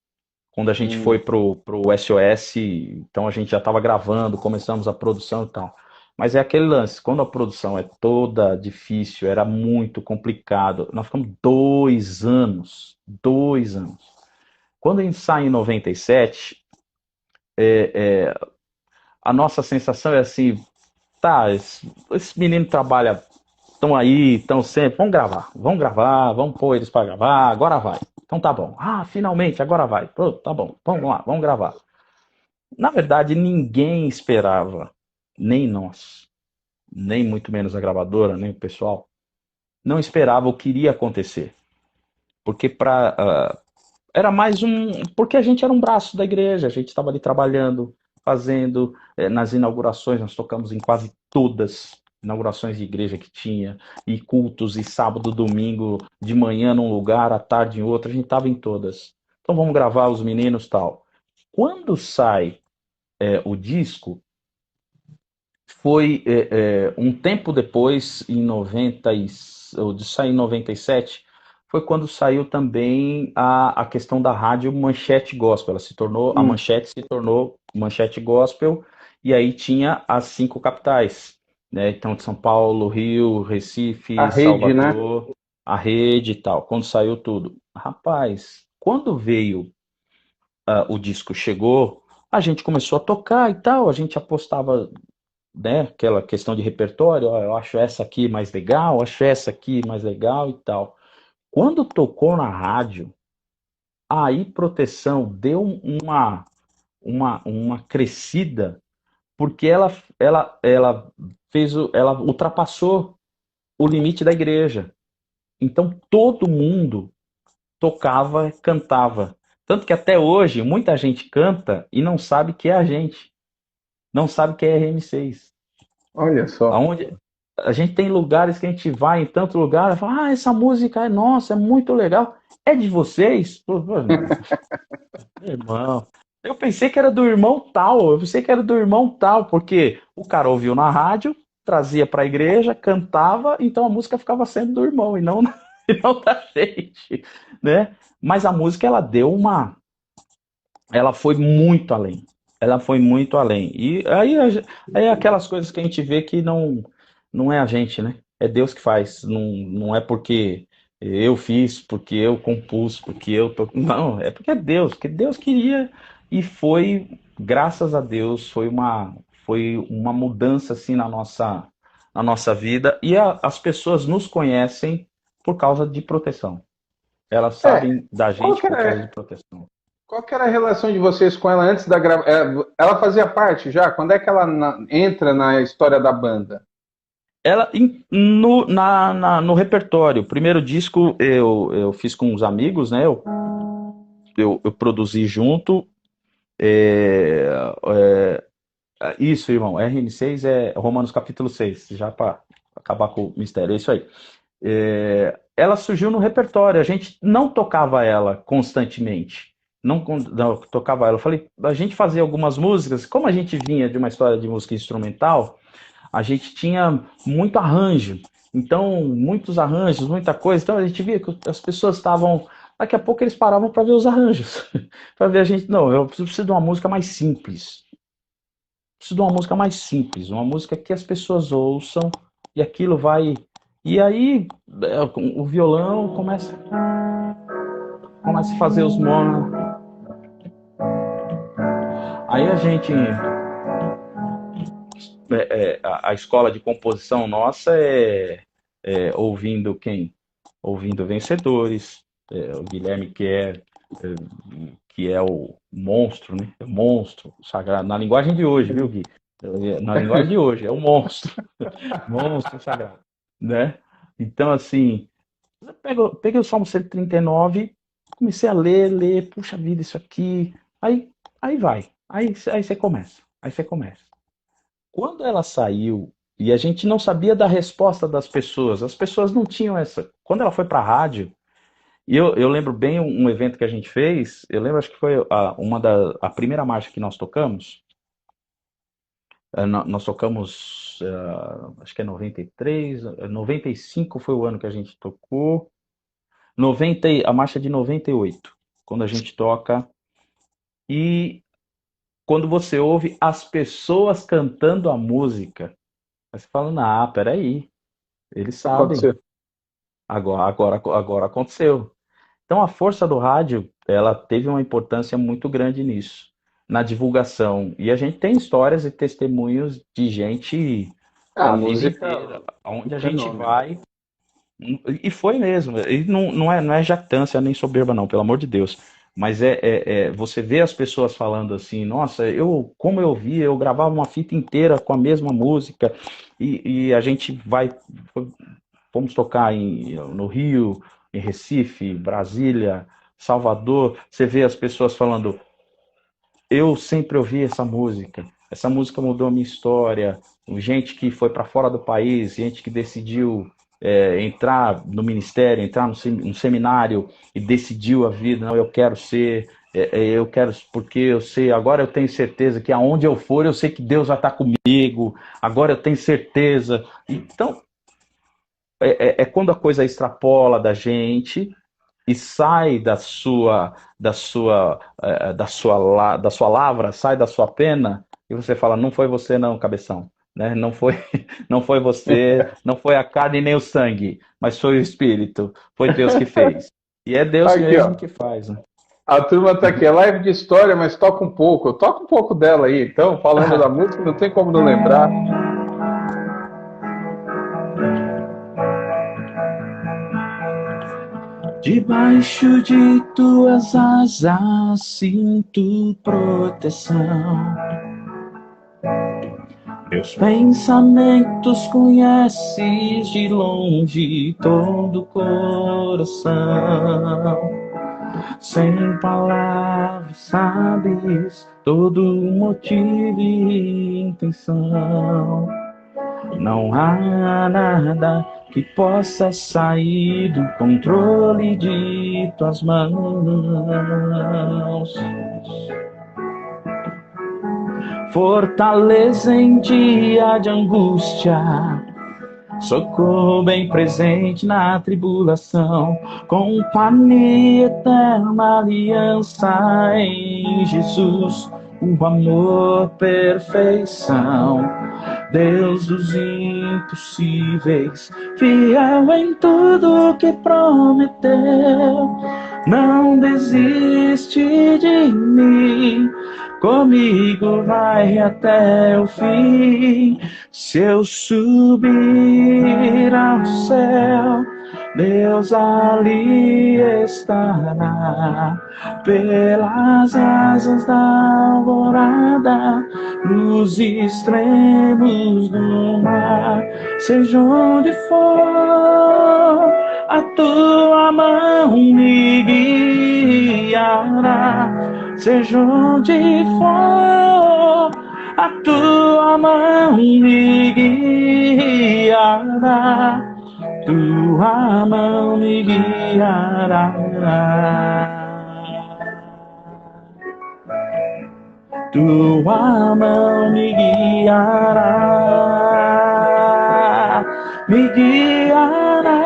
Quando a gente foi Hum. pro SOS, então a gente já estava gravando, começamos a produção e tal. Mas é aquele lance, quando a produção é toda difícil, era muito complicado. Nós ficamos 2 anos, 2 anos. Quando a gente sai em 97, a nossa sensação é assim, tá, esse menino trabalha, estão aí, estão sempre, vamos gravar, vamos pôr eles para gravar, agora vai. Então tá bom. Ah, finalmente, agora vai. Pô, tá bom, vamos lá, vamos gravar. Na verdade, ninguém esperava, nem nós, nem muito menos a gravadora, nem o pessoal, não esperava o que iria acontecer. Porque era mais porque a gente era um braço da igreja, a gente estava ali trabalhando, fazendo, nas inaugurações, nós tocamos em quase todas inaugurações de igreja que tinha, e cultos, e sábado, domingo, de manhã num lugar, à tarde em outro, a gente estava em todas. Então vamos gravar os meninos tal. Quando sai o disco, foi um tempo depois, em 90, ou de sair em 97, foi quando saiu também a questão da rádio Manchete Gospel. Ela se tornou, a Hum. Manchete se tornou Manchete Gospel, e aí tinha as 5 capitais, né? Então, de São Paulo, Rio, A Recife, rede, né? Salvador, a rede e tal. Quando saiu tudo. Rapaz, quando veio o disco chegou, a gente começou a tocar e tal, a gente apostava, né, aquela questão de repertório, ó, eu acho essa aqui mais legal, acho essa aqui mais legal e tal. Quando tocou na rádio, aí Proteção deu uma crescida, porque ela ela ultrapassou o limite da igreja. Então todo mundo tocava, cantava. Tanto que até hoje muita gente canta e não sabe que é a gente, não sabe que é RM6. Olha só. Aonde a gente tem lugares que a gente vai em tanto lugar, e fala, essa música é nossa, é muito legal. É de vocês? Pô, irmão, eu pensei que era do irmão tal, eu pensei que era do irmão tal, porque o cara ouviu na rádio, trazia para a igreja, cantava, então a música ficava sendo do irmão e não, e não da gente, né? Mas a música ela deu ela foi muito além. Ela foi muito além. E aí é aquelas coisas que a gente vê que não é a gente, né? É Deus que faz. Não é porque eu fiz, porque eu compus, porque eu tô. Não, é porque é Deus, que Deus queria e foi, graças a Deus, foi uma mudança assim na nossa vida e as pessoas nos conhecem por causa de Proteção. Elas É, sabem da qual gente que por causa de era, Proteção. qual que era a relação de vocês com ela antes da gravação? Ela fazia parte já? Quando é que ela entra na história da banda? Ela, no repertório, o primeiro disco eu fiz com uns amigos, né? Eu produzi junto. é, isso, irmão. RN6 é Romanos capítulo 6, já para acabar com o mistério. É isso aí. Ela surgiu no repertório, a gente não tocava ela constantemente. Não tocava ela. Eu falei, a gente fazia algumas músicas, como a gente vinha de uma história de música instrumental, a gente tinha muito arranjo. Então, muitos arranjos, muita coisa. Então, a gente via que as pessoas estavam. Daqui a pouco eles paravam para ver os arranjos. Para ver a gente. Não, eu preciso de uma música mais simples. Preciso de uma música mais simples. Uma música que as pessoas ouçam e aquilo vai. E aí, o violão começa a fazer os monos. Aí a gente. A escola de composição nossa ouvindo quem? Ouvindo Vencedores, o Guilherme que é o monstro, né? É o monstro sagrado, na linguagem de hoje, viu, Gui? Na linguagem de hoje, é o monstro, monstro sagrado, né? Então, assim, peguei o Salmo 139, comecei a ler, puxa vida, isso aqui, aí vai, aí você começa. Quando ela saiu, e a gente não sabia da resposta das pessoas, as pessoas não tinham essa. Quando ela foi para a rádio, e eu lembro bem um evento que a gente fez, eu lembro, acho que foi a primeira marcha que nós tocamos. Nós tocamos, acho que é 93, 95 foi o ano que a gente tocou, 90, a marcha de 98, quando a gente toca, e quando você ouve as pessoas cantando a música, aí você fala, não, peraí, eles sabem. Aconteceu. Agora aconteceu. Então a força do rádio, ela teve uma importância muito grande nisso, na divulgação. E a gente tem histórias e testemunhos de gente Ah, a a vida música é inteira, onde um a gente fenômeno. vai. E foi mesmo. E não é jactância nem soberba, não, pelo amor de Deus. Mas você vê as pessoas falando assim, nossa, como eu vi, eu gravava uma fita inteira com a mesma música, e a gente fomos tocar no Rio, em Recife, Brasília, Salvador. Você vê as pessoas falando, eu sempre ouvi essa música mudou a minha história. Gente que foi para fora do país, gente que decidiu entrar no ministério, entrar no seminário e decidiu a vida, não, eu quero ser, eu quero, porque eu sei, agora eu tenho certeza que aonde eu for, eu sei que Deus vai estar comigo, agora eu tenho certeza. Então, é quando a coisa extrapola da gente e sai da sua lavra, sai da sua pena, e você fala, não foi você não, cabeção, né? Não foi, não foi você, não foi a carne nem o sangue, mas foi o Espírito, foi Deus que fez. E é Deus Aqui, mesmo ó. que faz, né? A turma tá aqui, é live de história, mas toca um pouco. Eu toco um pouco dela aí, então, falando da música, não tem como não lembrar. Debaixo de tuas asas sinto proteção. Meus pensamentos conheces de longe todo o coração. Sem palavras sabes todo o motivo e intenção. Não há nada que possa sair do controle de tuas mãos. Fortaleza em dia de angústia, socorro bem presente na tribulação, companhia eterna, aliança em Jesus, o amor, perfeição, Deus dos impossíveis, fiel em tudo que prometeu, não desiste de mim, comigo vai até o fim. Se eu subir ao céu, Deus ali estará. Pelas asas da alvorada, nos extremos do mar, seja onde for, a tua mão me guiará. Seja onde for, a tua mão me guiará. Tua mão me guiará. Tua mão me guiará. Me guiará.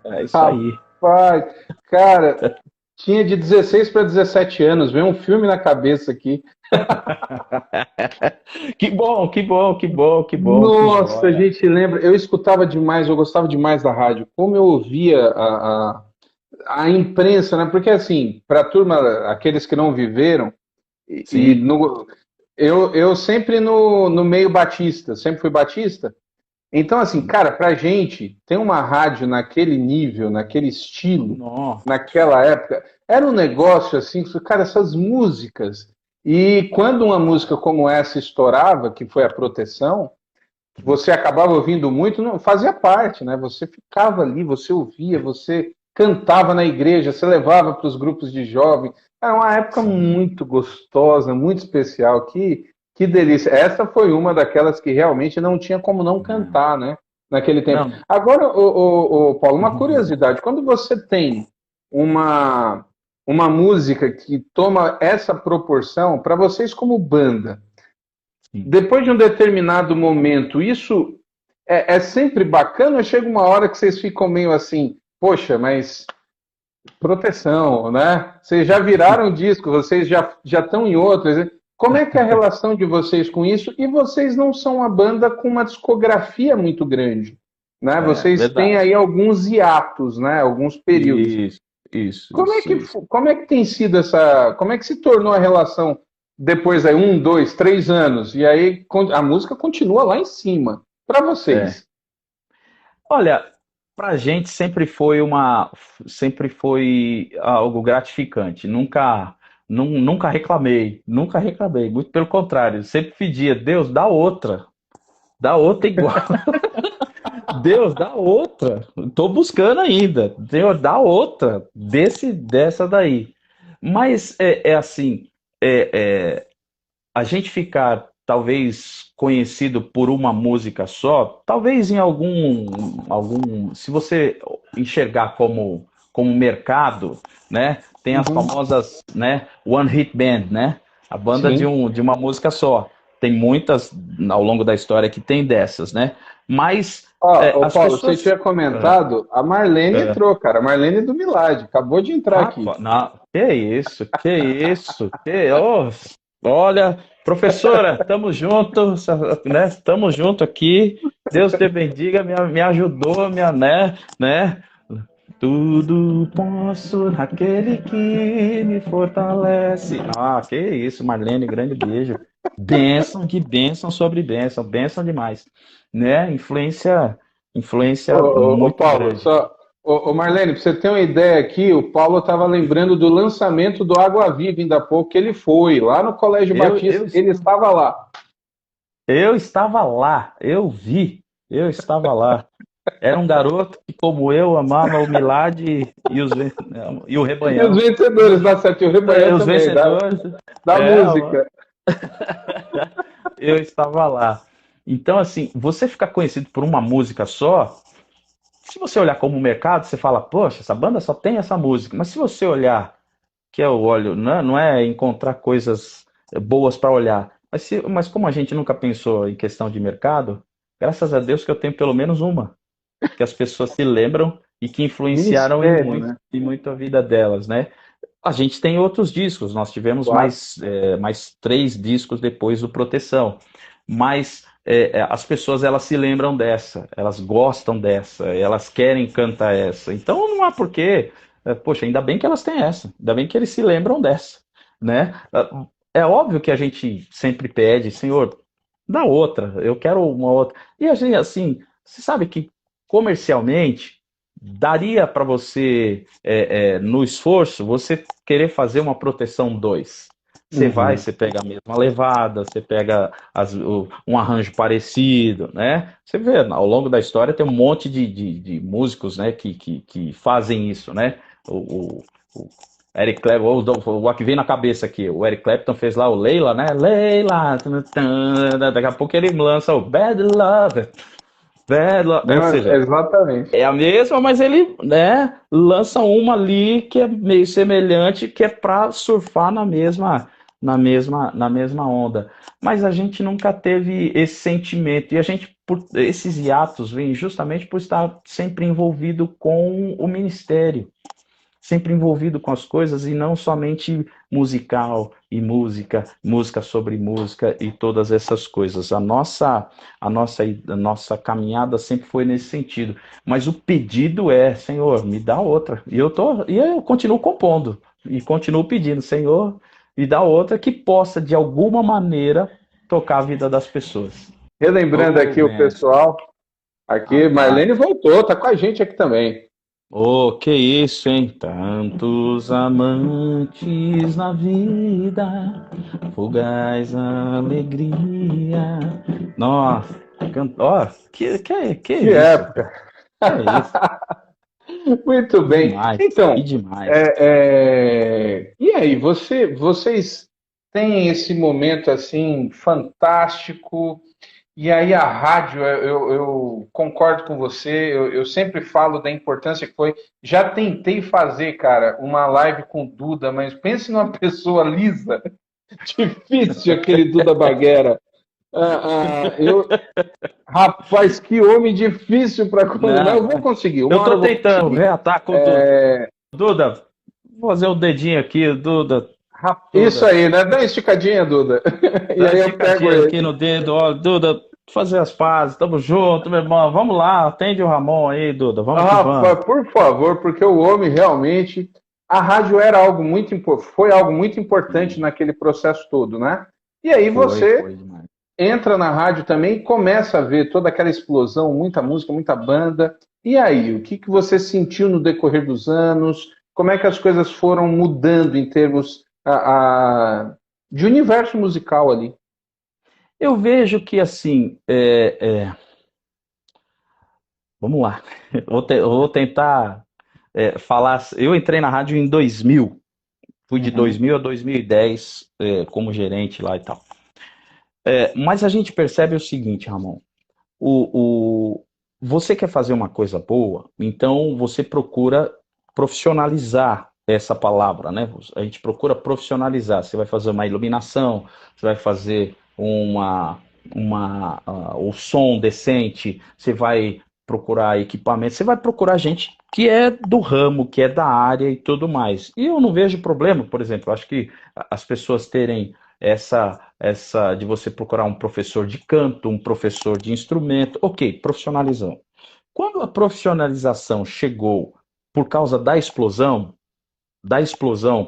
É isso aí. Rapaz, cara, tinha de 16 para 17 anos, veio um filme na cabeça aqui. Que bom, que bom, que bom, que bom. Nossa, a gente lembra, eu escutava demais, eu gostava demais da rádio, como eu ouvia a imprensa, né? Porque assim, para a turma, aqueles que não viveram, eu sempre no meio batista, sempre fui batista. Então, assim, cara, pra gente, ter uma rádio naquele nível, naquele estilo, Nossa. naquela época, era um negócio assim, cara, essas músicas. E quando uma música como essa estourava, que foi a Proteção, você acabava ouvindo muito, não fazia parte, né? Você ficava ali, você ouvia, você cantava na igreja, você levava para os grupos de jovens. Era uma época muito gostosa, muito especial. Que delícia. Essa foi uma daquelas que realmente não tinha como não cantar, né? Naquele tempo. Não. Agora, Paulo, uma curiosidade. Quando você tem uma música que toma essa proporção, para vocês como banda, depois de um determinado momento, isso é sempre bacana ou chega uma hora que vocês ficam meio assim, poxa, mas Proteção, né? Vocês já viraram disco, vocês já estão em outras. Como é que é a relação de vocês com isso? E vocês não são uma banda com uma discografia muito grande, né? Vocês têm aí alguns hiatos, né? Alguns períodos. Isso. Como é que tem sido essa? Como é que se tornou a relação depois aí 1, 2, 3 anos? E aí a música continua lá em cima. Para vocês? Olha, pra gente sempre foi algo gratificante. Nunca reclamei, muito pelo contrário, sempre pedia, Deus, dá outra igual. Deus, dá outra. Tô buscando ainda. Deus, dá outra dessa daí. Mas é assim, a gente ficar talvez conhecido por uma música só, talvez em se você enxergar como mercado, né? Tem as Uhum. famosas, né? One Hit Band, né? A banda Sim. de uma música só. Tem muitas ao longo da história que tem dessas, né? Mas Ó, ô as Paulo, você pessoas. tinha comentado, a Marlene entrou, cara. A Marlene do Milad, acabou de entrar aqui. Rapaz, não, que isso, olha, professora, tamo junto, né? Tamo junto aqui. Deus te bendiga, me ajudou, né? Tudo posso naquele que me fortalece. Ah, que isso, Marlene, grande beijo. Bênção sobre bênção, bênção demais, né? Influência Ô, muito Paulo, grande. só. Ô, Marlene, pra você ter uma ideia aqui, o Paulo estava lembrando do lançamento do Água Viva, ainda há pouco, que ele foi, lá no Colégio Eu, eu Batista, ele estava lá. Eu estava lá, eu estava lá. Era um garoto que, como eu, amava o Milad e o E os Rebanhão. vencedores da Sete, o Rebanhão Os também, vencedores, da é, música. eu estava lá. Então, assim, você ficar conhecido por uma música só, se você olhar como mercado, você fala, poxa, essa banda só tem essa música. Mas se você olhar, que eu olho, não é encontrar coisas boas para olhar, mas como a gente nunca pensou em questão de mercado, graças a Deus que eu tenho pelo menos uma, que as pessoas se lembram e que influenciaram Ministério, né? em muito a vida delas, né? A gente tem outros discos, nós tivemos Claro. mais 3 discos depois do Proteção, mas as pessoas elas se lembram dessa, elas gostam dessa, elas querem cantar essa, então não há porquê, poxa, ainda bem que elas têm essa, ainda bem que eles se lembram dessa, né? É óbvio que a gente sempre pede, Senhor, dá outra, eu quero uma outra, e a gente, assim, você sabe que comercialmente daria para você, no esforço, você querer fazer uma proteção 2. Uhum. Você pega a mesma levada, você pega um arranjo parecido, né? Você vê, ao longo da história tem um monte de músicos, né, que fazem isso, né? O Eric Clapton, o que vem na cabeça aqui, o Eric Clapton fez lá o Leila, né? Leila, daqui a pouco ele lança o Bad Love, ou seja, Exatamente. é a mesma, mas ele, né, lança uma ali que é meio semelhante, que é para surfar na mesma onda. Mas a gente nunca teve esse sentimento e a gente, por esses hiatos, vem justamente por estar sempre envolvido com o ministério, sempre envolvido com as coisas e não somente musical e música sobre música e todas essas coisas. A nossa caminhada sempre foi nesse sentido. Mas o pedido é, Senhor, me dá outra. E eu continuo compondo e continuo pedindo, Senhor, me dá outra que possa de alguma maneira tocar a vida das pessoas. Relembrando Oh, aqui o benção. pessoal, aqui, Rapaz. Marlene voltou, tá com a gente aqui também. Oh, que isso, hein? Tantos amantes na vida, fugaz alegria. Nossa, ó, que Que isso? época. Que isso? Muito bem. Demais, e Então, demais. e aí, vocês têm esse momento assim fantástico? E aí a rádio, eu concordo com você. Eu sempre falo da importância que foi. Já tentei fazer, cara, uma live com o Duda, mas pense numa pessoa lisa, difícil aquele Duda Baguera. Rapaz, que homem difícil para. Mas eu Não, vou conseguir. Uma eu hora tô eu vou tentando conseguir. reatar com o Duda. Duda, vou fazer o dedinho aqui, Duda. Isso Duda, aí, né? Dá uma esticadinha, Duda. E dá uma aí eu pego esticadinha ele. aqui no dedo, ó, Duda, fazer as pazes, tamo junto, meu irmão. Vamos lá, atende o Ramon aí, Duda, vamos que vamos. Rapaz, por favor, porque o homem realmente. A rádio era algo foi algo muito importante naquele processo todo, né? E aí você Foi demais. entra na rádio também e começa a ver toda aquela explosão, muita música, muita banda. E aí, o que que você sentiu no decorrer dos anos? Como é que as coisas foram mudando em termos de universo musical ali? Eu vejo que assim, vamos lá, vou tentar falar. Eu entrei na rádio em 2000, fui de Uhum. 2000 a 2010 como gerente lá e tal. Mas a gente percebe o seguinte, Ramon, você quer fazer uma coisa boa, então você procura profissionalizar essa palavra, né? A gente procura profissionalizar. Você vai fazer uma iluminação, você vai fazer o som decente, você vai procurar equipamento, você vai procurar gente que é do ramo, que é da área e tudo mais. E eu não vejo problema, por exemplo, eu acho que as pessoas terem essa de você procurar um professor de canto, um professor de instrumento, ok, profissionalizão. Quando a profissionalização chegou por causa da explosão,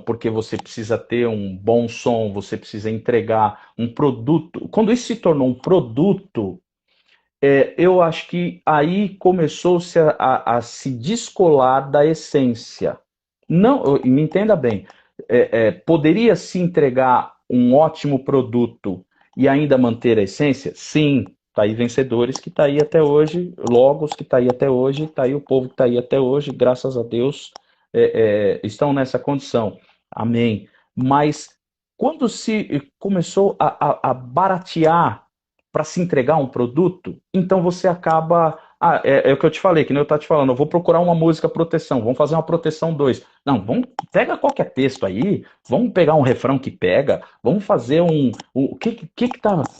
porque você precisa ter um bom som, você precisa entregar um produto. Quando isso se tornou um produto, eu acho que aí começou-se a se descolar da essência. Não, me entenda bem, poderia se entregar um ótimo produto e ainda manter a essência? Sim, tá aí vencedores que tá aí até hoje, Logos que tá aí até hoje, tá aí o povo que tá aí até hoje, graças a Deus, estão nessa condição. Amém. Mas quando se começou a baratear para se entregar um produto, então você acaba. É o que eu te falei, que nem eu estava te falando, eu vou procurar uma música proteção, vamos fazer uma proteção 2. Não, pega qualquer texto aí, vamos pegar um refrão que pega, vamos fazer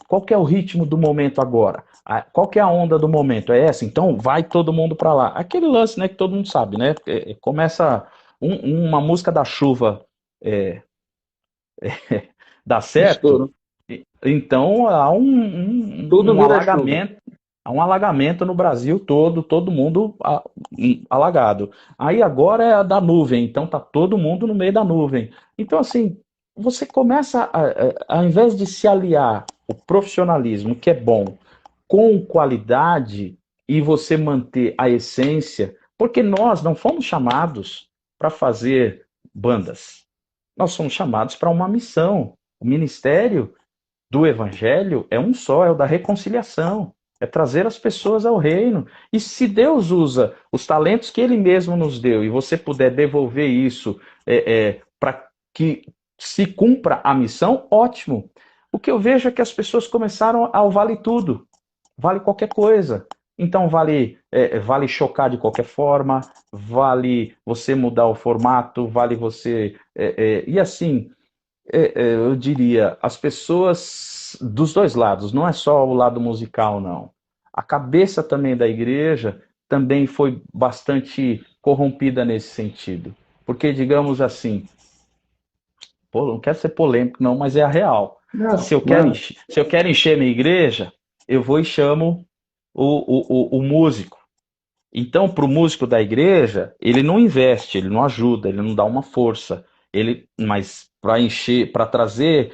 qual que é o ritmo do momento agora? Qual que é a onda do momento? É essa? Então vai todo mundo para lá. Aquele lance, né, que todo mundo sabe, né? Começa uma música da chuva é, dá certo, Estouro. então Tudo um vira chuva. alagamento, há um alagamento no Brasil todo mundo alagado. Aí agora é a da nuvem, então tá todo mundo no meio da nuvem. Então assim, você começa ao invés de se aliar o profissionalismo, que é bom, com qualidade e você manter a essência, porque nós não fomos chamados para fazer bandas. Nós somos chamados para uma missão. O ministério do evangelho é um só, é o da reconciliação, é trazer as pessoas ao reino. E se Deus usa os talentos que Ele mesmo nos deu e você puder devolver isso para que se cumpra a missão, ótimo. O que eu vejo é que as pessoas começaram ao vale tudo, vale qualquer coisa. Então vale chocar de qualquer forma, vale você mudar o formato, vale você e assim eu diria, as pessoas dos dois lados, não é só o lado musical, não. A cabeça também da igreja também foi bastante corrompida nesse sentido. Porque, digamos assim, pô, não quero ser polêmico, não, mas é a real. Se Não, eu quero, mano. encher, se eu quero encher minha igreja, eu vou e chamo o músico. Então, para o músico da igreja, ele não investe, ele não ajuda, ele não dá uma força. Mas para encher, para trazer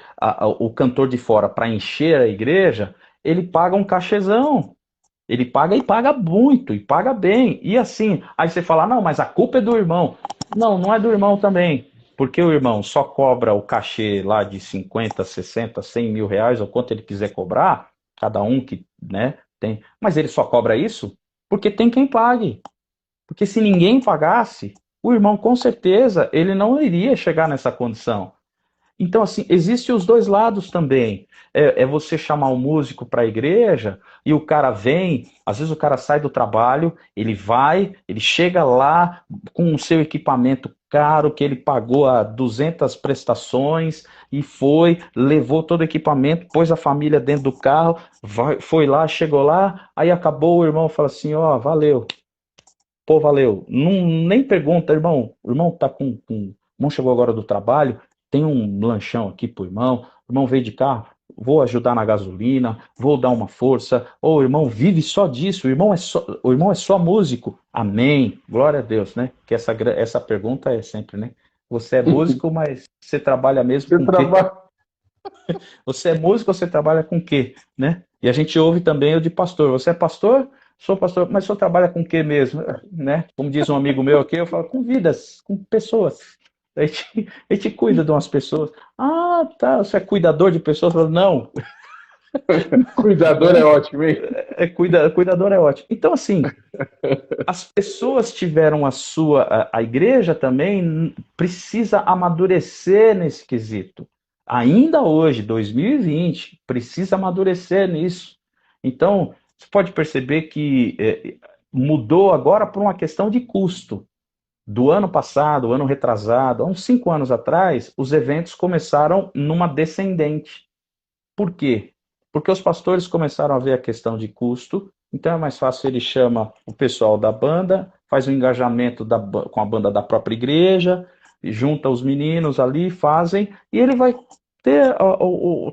o cantor de fora para encher a igreja, ele paga um cachezão. Ele paga e paga muito, e paga bem. E assim, aí você fala, não, mas a culpa é do irmão. Não, não é do irmão também. Porque o irmão só cobra o cachê lá de 50, 60, 100 mil reais, ou quanto ele quiser cobrar, cada um que, né, tem. Mas ele só cobra isso porque tem quem pague. Porque se ninguém pagasse, o irmão com certeza ele não iria chegar nessa condição. Então, assim, existem os dois lados também. Você chamar um músico para a igreja e o cara vem, às vezes o cara sai do trabalho, ele vai, ele chega lá com o seu equipamento caro que ele pagou a 200 prestações e foi, levou todo o equipamento, pôs a família dentro do carro, foi lá, chegou lá, aí acabou, o irmão fala assim, ó, valeu, pô, valeu. Não, nem pergunta, irmão. O irmão tá o irmão chegou agora do trabalho, tem um lanchão aqui pro irmão. O irmão veio de carro, vou ajudar na gasolina, vou dar uma força. Ô, o irmão vive só disso. O irmão é só músico. Amém. Glória a Deus, né? Que essa pergunta é sempre, né? Você é músico, mas você trabalha mesmo Você com o quê? trabalha. Você é músico, você trabalha com o quê, né? E a gente ouve também o de pastor. Você é pastor? Sou pastor, mas o senhor trabalha com o quê mesmo, né? Como diz um amigo meu aqui, eu falo com vidas, com pessoas. A gente cuida de umas pessoas. Ah, tá, você é cuidador de pessoas? Eu falo, não, Cuidador é né? ótimo, hein? Cuidador é ótimo. Então, assim, as pessoas tiveram a igreja também precisa amadurecer nesse quesito. ainda hoje, 2020, precisa amadurecer nisso. Então, você pode perceber que mudou agora por uma questão de custo. Do ano passado, ano retrasado, há uns 5 anos atrás, os eventos começaram numa descendente. Por quê? Porque os pastores começaram a ver a questão de custo, então é mais fácil, ele chama o pessoal da banda, faz um engajamento com a banda da própria igreja, junta os meninos ali, fazem, e ele vai ter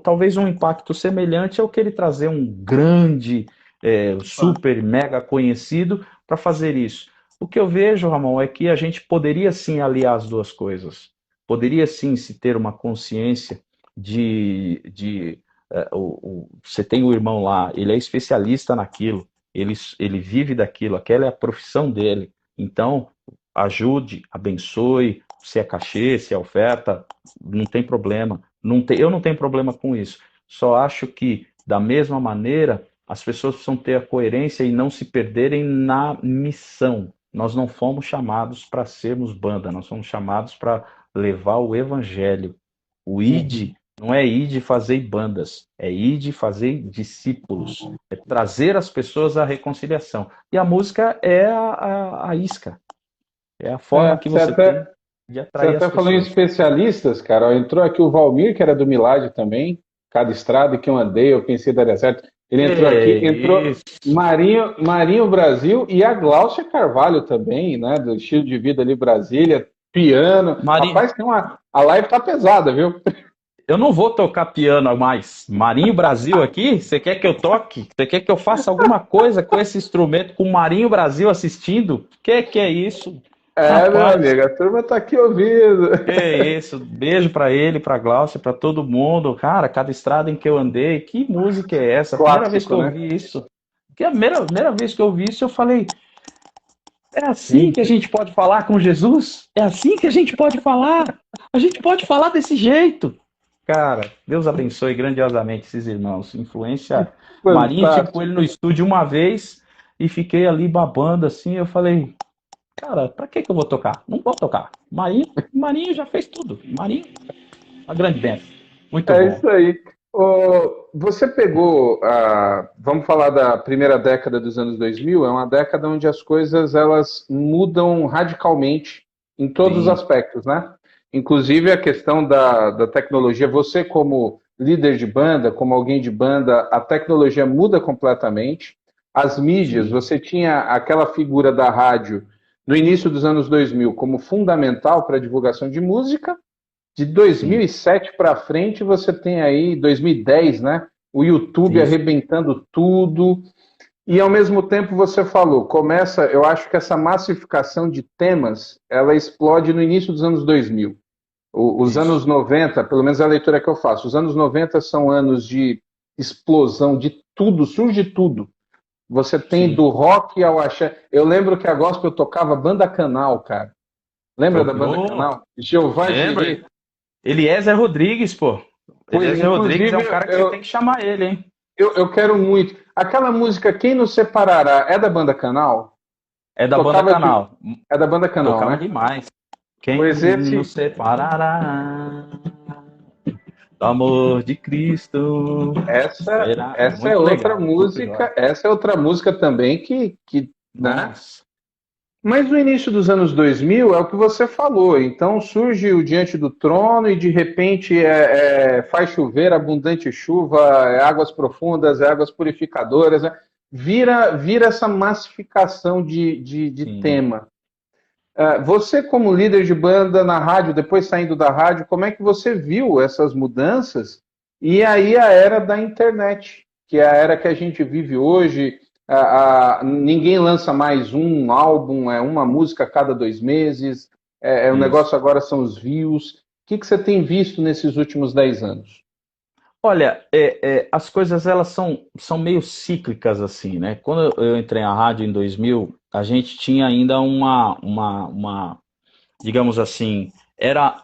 talvez um impacto semelhante ao que ele trazer um grande, super, mega conhecido para fazer isso. O que eu vejo, Ramon, é que a gente poderia sim aliar as duas coisas. Poderia sim se ter uma consciência você tem o irmão lá, ele é especialista naquilo, ele vive daquilo, aquela é a profissão dele. Então, ajude, abençoe, se é cachê, se é oferta, não tem problema. Eu não tenho problema com isso. Só acho que, da mesma maneira, as pessoas precisam ter a coerência e não se perderem na missão. Nós não fomos chamados para sermos banda, nós fomos chamados para levar o evangelho. O ID não é ir de fazer bandas, é ir de fazer discípulos, é trazer as pessoas à reconciliação. E a música é a isca, é a forma que você tem de atrair as pessoas. Você até falou em especialistas, cara. Entrou aqui o Valmir, que era do Milagre também, cada estrada que eu andei, eu pensei daria certo. Ele entrou aqui, entrou Marinho Brasil e a Gláucia Carvalho também, né, do estilo de vida ali Brasília, piano. Rapaz, a live tá pesada, viu? Eu não vou tocar piano mais. Marinho Brasil aqui, você quer que eu toque? Você quer que eu faça alguma coisa com esse instrumento, com o Marinho Brasil assistindo? Que é isso? Rapaz, meu amigo, a turma tá aqui ouvindo. Que isso, beijo pra ele, pra Gláucia, pra todo mundo. Cara, cada estrada em que eu andei, que música é essa? A primeira vez que eu ouvi isso. Que a primeira vez que eu ouvi isso, eu falei, é assim que a gente pode falar com Jesus? É assim que a gente pode falar? A gente pode falar desse jeito. Cara, Deus abençoe grandiosamente esses irmãos. Influência. Marinho, tipo, ele no estúdio uma vez e fiquei ali babando assim. Eu falei, cara, pra que eu vou tocar? Não vou tocar. Marinho já fez tudo. Marinho, uma grande bênção. Muito bom. É isso aí. Você pegou, vamos falar da primeira década dos anos 2000, é uma década onde as coisas elas mudam radicalmente em todos os aspectos, né? Inclusive a questão da tecnologia, você como líder de banda, como alguém de banda, a tecnologia muda completamente. As mídias, você tinha aquela figura da rádio no início dos anos 2000 como fundamental para a divulgação de música. De 2007 para frente, você tem aí, 2010, né? O YouTube arrebentando tudo. E, ao mesmo tempo, você falou, eu acho que essa massificação de temas, ela explode no início dos anos 2000. Os anos 90, pelo menos é a leitura que eu faço, os anos 90 são anos de explosão de tudo, surge tudo. Você tem do rock ao axé. Eu lembro que a gospel tocava Banda Canal, cara. Lembra da Banda Canal? Lembra? Eliezer Rodrigues, pô. Eliezer Rodrigues é um cara que você tem que chamar ele, hein? Eu quero muito. Aquela música Quem Nos Separará é da Banda Canal? É da Banda Canal. É da Banda Canal, tocava, né? Demais. Quem nos separará do amor de Cristo? Essa é outra música. Essa é outra música também que né? Mas no início dos anos 2000 é o que você falou. Então surge o Diante do Trono e de repente faz chover abundante chuva, águas profundas, águas purificadoras. Né? Vira essa massificação de tema. Você como líder de banda na rádio, depois saindo da rádio, como é que você viu essas mudanças? E aí a era da internet, que é a era que a gente vive hoje. Ninguém lança mais um álbum, é uma música a cada 2 meses, o negócio agora são os views. O que você tem visto nesses últimos 10 anos? Olha, as coisas elas são meio cíclicas assim, né? Quando eu entrei na rádio em 2000, a gente tinha ainda uma digamos assim, era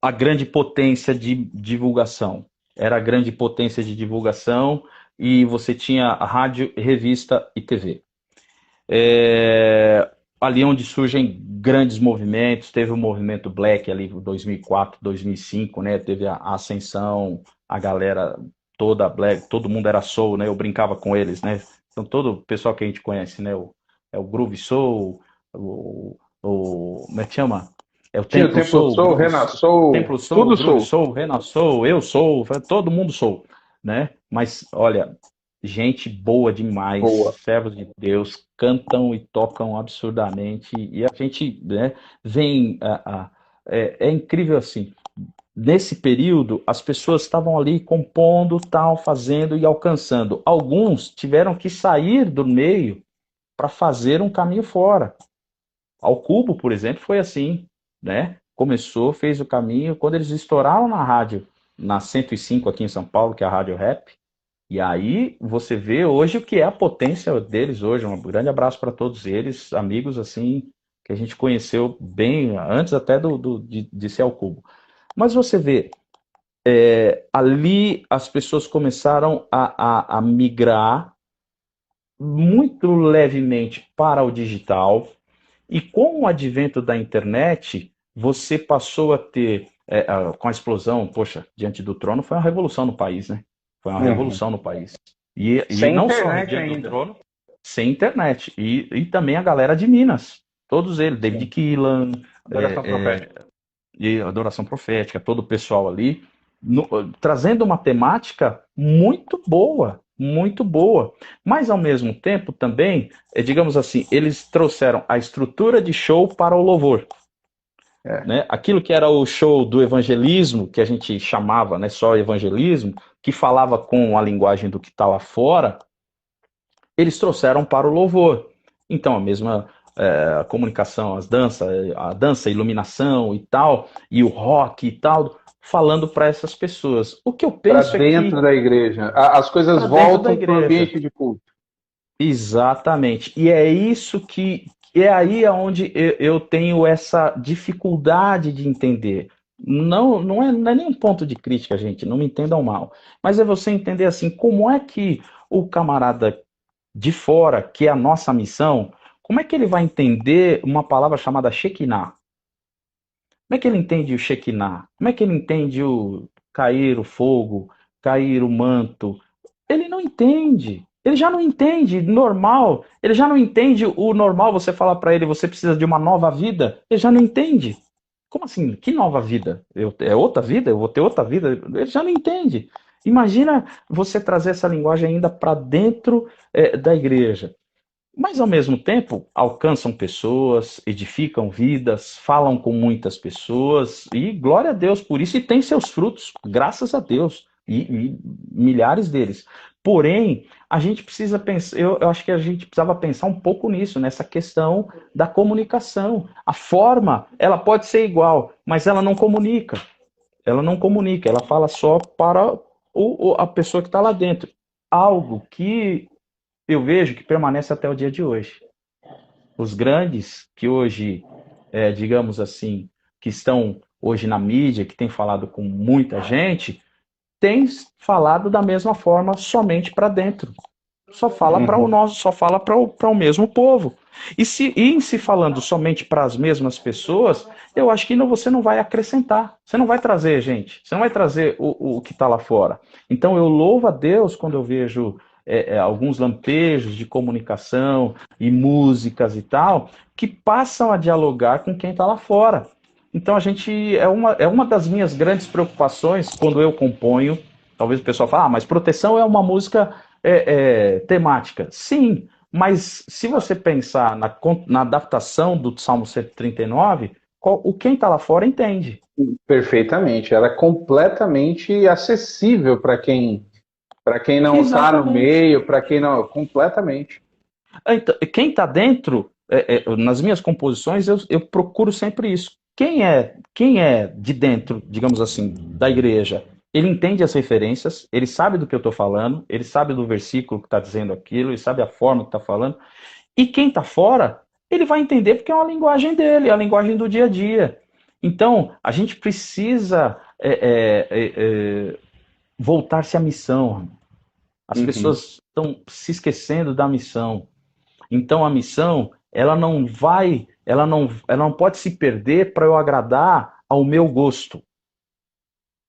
a grande potência de divulgação. Era a grande potência de divulgação e você tinha a rádio, revista e TV. ali onde surgem grandes movimentos, teve o movimento Black ali, 2004, 2005, né? Teve a ascensão, a galera toda Black, todo mundo era soul, né? Eu brincava com eles, né? Então todo o pessoal que a gente conhece, né? É o Groove Soul, como é que chama? É o Tinha o Templo Tempo Soul, Soul, Rena Soul, Templo Soul, tudo Groove Soul. Soul, Rena Soul, eu sou, todo mundo sou, né? Mas olha, gente boa demais, Boa. servos de Deus, cantam e tocam absurdamente, e a gente, né, vem. É incrível assim. Nesse período, as pessoas estavam ali compondo, tal, fazendo e alcançando. Alguns tiveram que sair do meio para fazer um caminho fora. Ao Cubo, por exemplo, foi assim, né? Começou, fez o caminho. Quando eles estouraram na rádio, na 105 aqui em São Paulo, que é a Rádio Rap, e aí você vê hoje o que é a potência deles hoje. Um grande abraço para todos eles, amigos assim que a gente conheceu bem antes até de ser ao Cubo. Mas você vê, ali as pessoas começaram a migrar muito levemente para o digital, e com o advento da internet, você passou a ter, com a explosão, poxa, diante do trono, foi uma revolução no país, né? Foi uma Uhum. revolução no país. E Sem não só internet diante do ainda. trono, sem internet. E também a galera de Minas. Todos eles, David Sim. Keelan, Adoração profética. e Adoração Profética, todo o pessoal ali, trazendo uma temática muito boa, muito boa. Mas, ao mesmo tempo, também, digamos assim, eles trouxeram a estrutura de show para o louvor. É. Né? Aquilo que era o show do evangelismo, que a gente chamava, né, só evangelismo, que falava com a linguagem do que está lá fora, eles trouxeram para o louvor. Então, a mesma a comunicação, a dança, a iluminação e tal, e o rock e tal, falando para essas pessoas. O que eu Para penso é dentro que da igreja. As coisas para dentro da voltam para o igreja. ambiente de culto. Exatamente. E é isso que é aí onde eu tenho essa dificuldade de entender. Não é nenhum ponto de crítica, gente, não me entendam mal. Mas é você entender assim, como é que o camarada de fora, que é a nossa missão, como é que ele vai entender uma palavra chamada Shekinah? Como é que ele entende o Shekinah? Como é que ele entende o cair o fogo, cair o manto? Ele não entende. Ele já não entende normal. Ele já não entende o normal. Você fala para ele, você precisa de uma nova vida. Ele já não entende. Como assim? Que nova vida? É outra vida? Eu vou ter outra vida? Ele já não entende. Imagina você trazer essa linguagem ainda para dentro da igreja. Mas, ao mesmo tempo, alcançam pessoas, edificam vidas, falam com muitas pessoas, e glória a Deus por isso, e tem seus frutos, graças a Deus, e milhares deles. Porém, a gente precisa pensar, eu acho que a gente precisava pensar um pouco nisso, nessa questão da comunicação. A forma, ela pode ser igual, mas ela não comunica. Ela não comunica, ela fala só para a pessoa que está lá dentro. Algo que eu vejo que permanece até o dia de hoje. Os grandes que hoje, digamos assim, que estão hoje na mídia, que têm falado com muita gente, têm falado da mesma forma somente para dentro. Só fala para o Uhum. nosso, só fala para o mesmo povo. E em se falando somente para as mesmas pessoas, eu acho que você não vai acrescentar. Você não vai trazer, gente. Você não vai trazer o que está lá fora. Então eu louvo a Deus quando eu vejo alguns lampejos de comunicação e músicas e tal, que passam a dialogar com quem está lá fora. Então a gente é uma das minhas grandes preocupações quando eu componho. Talvez o pessoal fale, mas proteção é uma música temática. Sim, mas se você pensar na adaptação do Salmo 139, quem está lá fora entende. Perfeitamente. Ela é completamente acessível para quem não está no Exatamente. meio, para quem não. Completamente. Então, quem está dentro, nas minhas composições, eu procuro sempre isso. Quem é de dentro, digamos assim, da igreja, ele entende as referências, ele sabe do que eu estou falando, ele sabe do versículo que está dizendo aquilo, ele sabe a forma que está falando. E quem está fora, ele vai entender porque é uma linguagem dele, é a linguagem do dia a dia. Então, a gente precisa voltar-se à missão. As Uhum. pessoas estão se esquecendo da missão. Então, a missão ela não pode se perder para eu agradar ao meu gosto.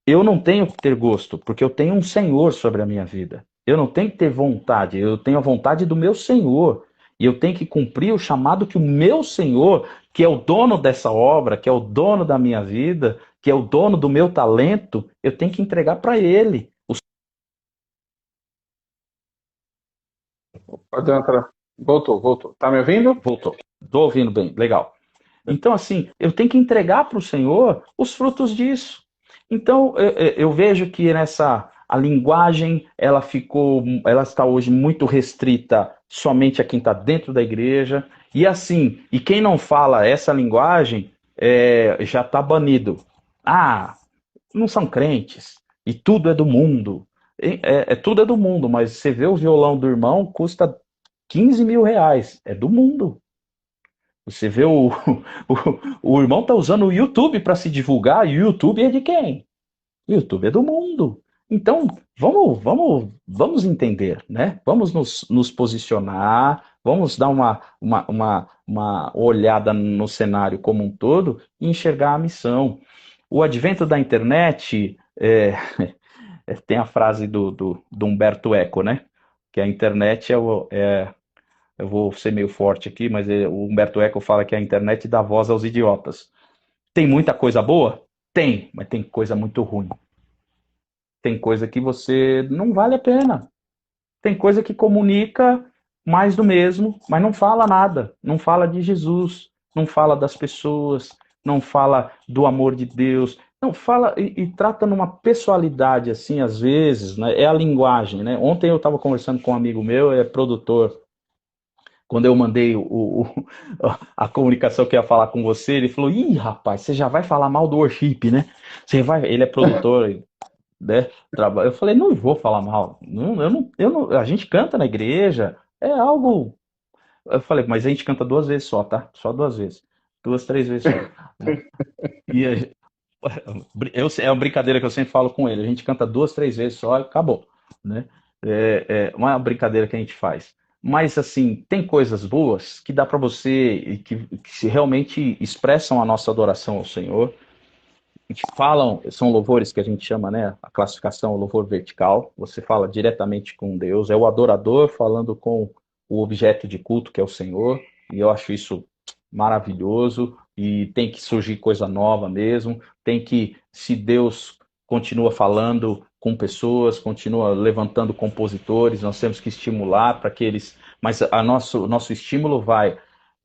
Eu não tenho que ter gosto, porque eu tenho um Senhor sobre a minha vida. Eu não tenho que ter vontade, eu tenho a vontade do meu Senhor. E eu tenho que cumprir o chamado que o meu Senhor, que é o dono dessa obra, que é o dono da minha vida, que é o dono do meu talento, eu tenho que entregar para Ele. Pode entrar. Voltou, voltou. Tá me ouvindo? Voltou. Estou ouvindo bem, legal. Então, assim, eu tenho que entregar para o Senhor os frutos disso. Então, eu vejo que a linguagem, ela está hoje muito restrita somente a quem está dentro da igreja. E assim, e quem não fala essa linguagem já está banido. Ah, não são crentes. E tudo é do mundo. Tudo é do mundo, mas você vê o violão do irmão, custa 15 mil reais. É do mundo. Você vê o irmão tá usando o YouTube para se divulgar, e o YouTube é de quem? O YouTube é do mundo. Então, vamos entender, né? Vamos nos posicionar, vamos dar uma olhada no cenário como um todo e enxergar a missão. O advento da internet, tem a frase do Humberto Eco, né? Que a internet eu vou ser meio forte aqui, mas o Humberto Eco fala que a internet dá voz aos idiotas. Tem muita coisa boa? Tem, mas tem coisa muito ruim. Tem coisa que você não vale a pena. Tem coisa que comunica mais do mesmo, mas não fala nada. Não fala de Jesus, não fala das pessoas, não fala do amor de Deus. Não fala e trata numa pessoalidade assim, às vezes, né? É a linguagem, né? Ontem eu estava conversando com um amigo meu, é produtor. Quando eu mandei a comunicação que ia falar com você, ele falou: Ih, rapaz, você já vai falar mal do worship, né? Ele é produtor, né? Eu falei: Não vou falar mal. Não, a gente canta na igreja, é algo. Eu falei: Mas a gente canta 2 vezes só, tá? Só 2 vezes. 2, 3 vezes só. Né? E é uma brincadeira que eu sempre falo com ele: a gente canta 2, 3 vezes só e acabou, né? É uma brincadeira que a gente faz. Mas, assim, tem coisas boas que dá para você e que realmente expressam a nossa adoração ao Senhor. A gente falam, são louvores que a gente chama, né? A classificação, o louvor vertical. Você fala diretamente com Deus. É o adorador falando com o objeto de culto, que é o Senhor. E eu acho isso maravilhoso. E tem que surgir coisa nova mesmo. Tem que, se Deus continua falando com pessoas, continua levantando compositores, nós temos que estimular para que eles. Mas nosso estímulo vai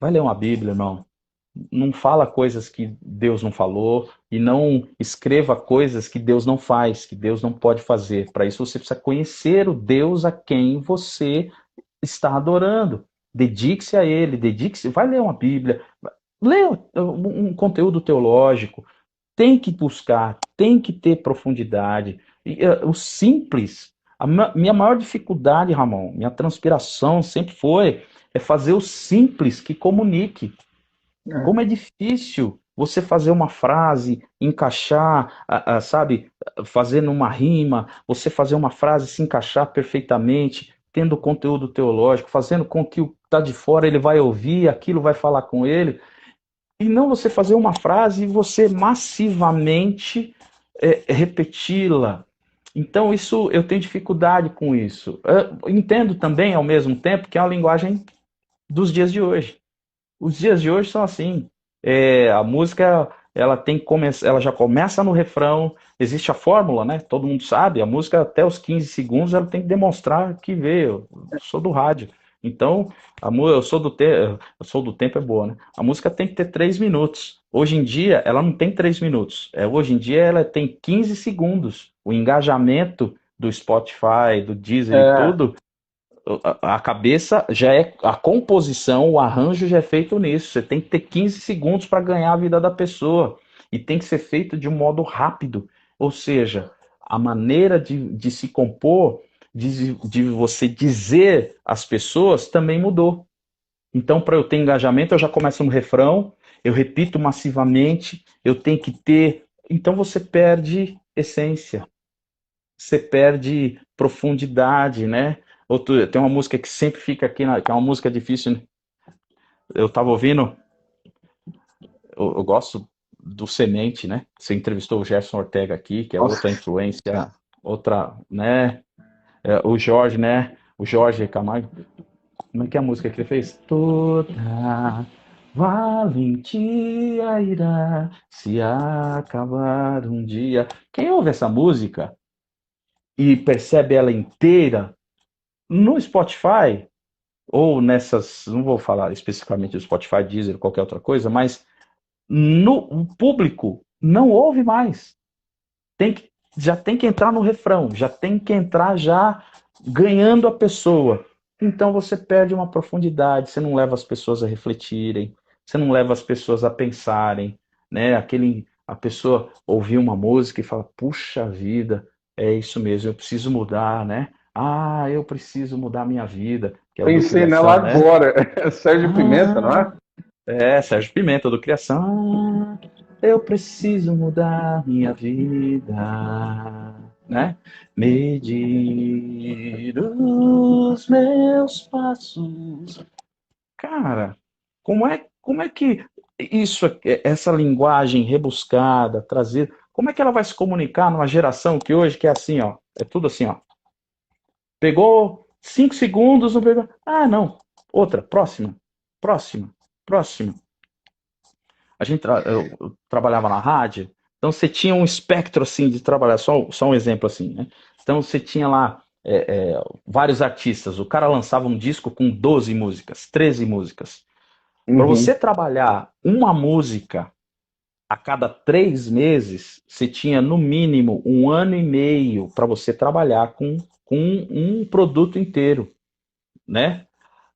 ler uma Bíblia, não. Não fala coisas que Deus não falou e não escreva coisas que Deus não faz, que Deus não pode fazer. Para isso você precisa conhecer o Deus a quem você está adorando. Dedique-se a Ele, dedique-se, vai ler uma Bíblia, lê um conteúdo teológico, tem que buscar, tem que ter profundidade. O simples, minha maior dificuldade, Ramon, minha transpiração sempre foi fazer o simples que comunique. Como é difícil você fazer uma frase, encaixar, sabe, fazer numa rima, você fazer uma frase se encaixar perfeitamente, tendo conteúdo teológico, fazendo com que o que está de fora ele vai ouvir, aquilo vai falar com ele, e não você fazer uma frase e você massivamente repeti-la. Então, isso eu tenho dificuldade com isso. Eu entendo também, ao mesmo tempo, que é uma linguagem dos dias de hoje. Os dias de hoje são assim. A música ela já começa no refrão. Existe a fórmula, né? Todo mundo sabe. A música até os 15 segundos ela tem que demonstrar que veio. Eu sou do rádio. Então, eu sou do tempo é boa, né? A música tem que ter 3 minutos. Hoje em dia, ela não tem 3 minutos. Hoje em dia, ela tem 15 segundos. O engajamento do Spotify, do Deezer e tudo, a cabeça já é a composição, o arranjo já é feito nisso. Você tem que ter 15 segundos para ganhar a vida da pessoa e tem que ser feito de um modo rápido. Ou seja, a maneira de se compor, de você dizer às pessoas também mudou. Então, para eu ter engajamento, eu já começo no refrão, eu repito massivamente, eu tenho que ter. Então você perde essência, você perde profundidade, né? Tem uma música que sempre fica aqui, que é uma música difícil, né? eu tava ouvindo, eu gosto do Semente, né? Você entrevistou o Gerson Ortega aqui, que é Nossa, outra influência, outra, né? O Jorge, né? O Jorge Camargo. Como é que é a música que ele fez? Toda valentia irá se acabar um dia. Quem ouve essa música e percebe ela inteira no Spotify, ou nessas, não vou falar especificamente do Spotify, Deezer, qualquer outra coisa, mas no público não ouve mais. Já tem que entrar no refrão, já tem que entrar já ganhando a pessoa. Então você perde uma profundidade, você não leva as pessoas a refletirem, você não leva as pessoas a pensarem, né? A pessoa ouvir uma música e fala, puxa vida, é isso mesmo, eu preciso mudar, né? Ah, eu preciso mudar minha vida, que é o do pensei nela Criação, né? agora. Sérgio Pimenta, não Ah, é? Sérgio Pimenta, do Criação. Eu preciso mudar minha vida, né? Medir os meus passos. Cara, como é que essa linguagem rebuscada, trazer, como é que ela vai se comunicar numa geração que hoje que é assim, ó, é tudo assim, ó. Pegou 5 segundos, não pegou. Ah, não. Outra, próxima, próxima, próxima. Eu trabalhava na rádio, então você tinha um espectro assim de trabalhar, só um exemplo assim, né? Então você tinha lá vários artistas, o cara lançava um disco com 12 músicas, 13 músicas. Para você Uhum. trabalhar uma música a cada 3 meses, você tinha no mínimo 1 ano e meio para você trabalhar com um produto inteiro, né?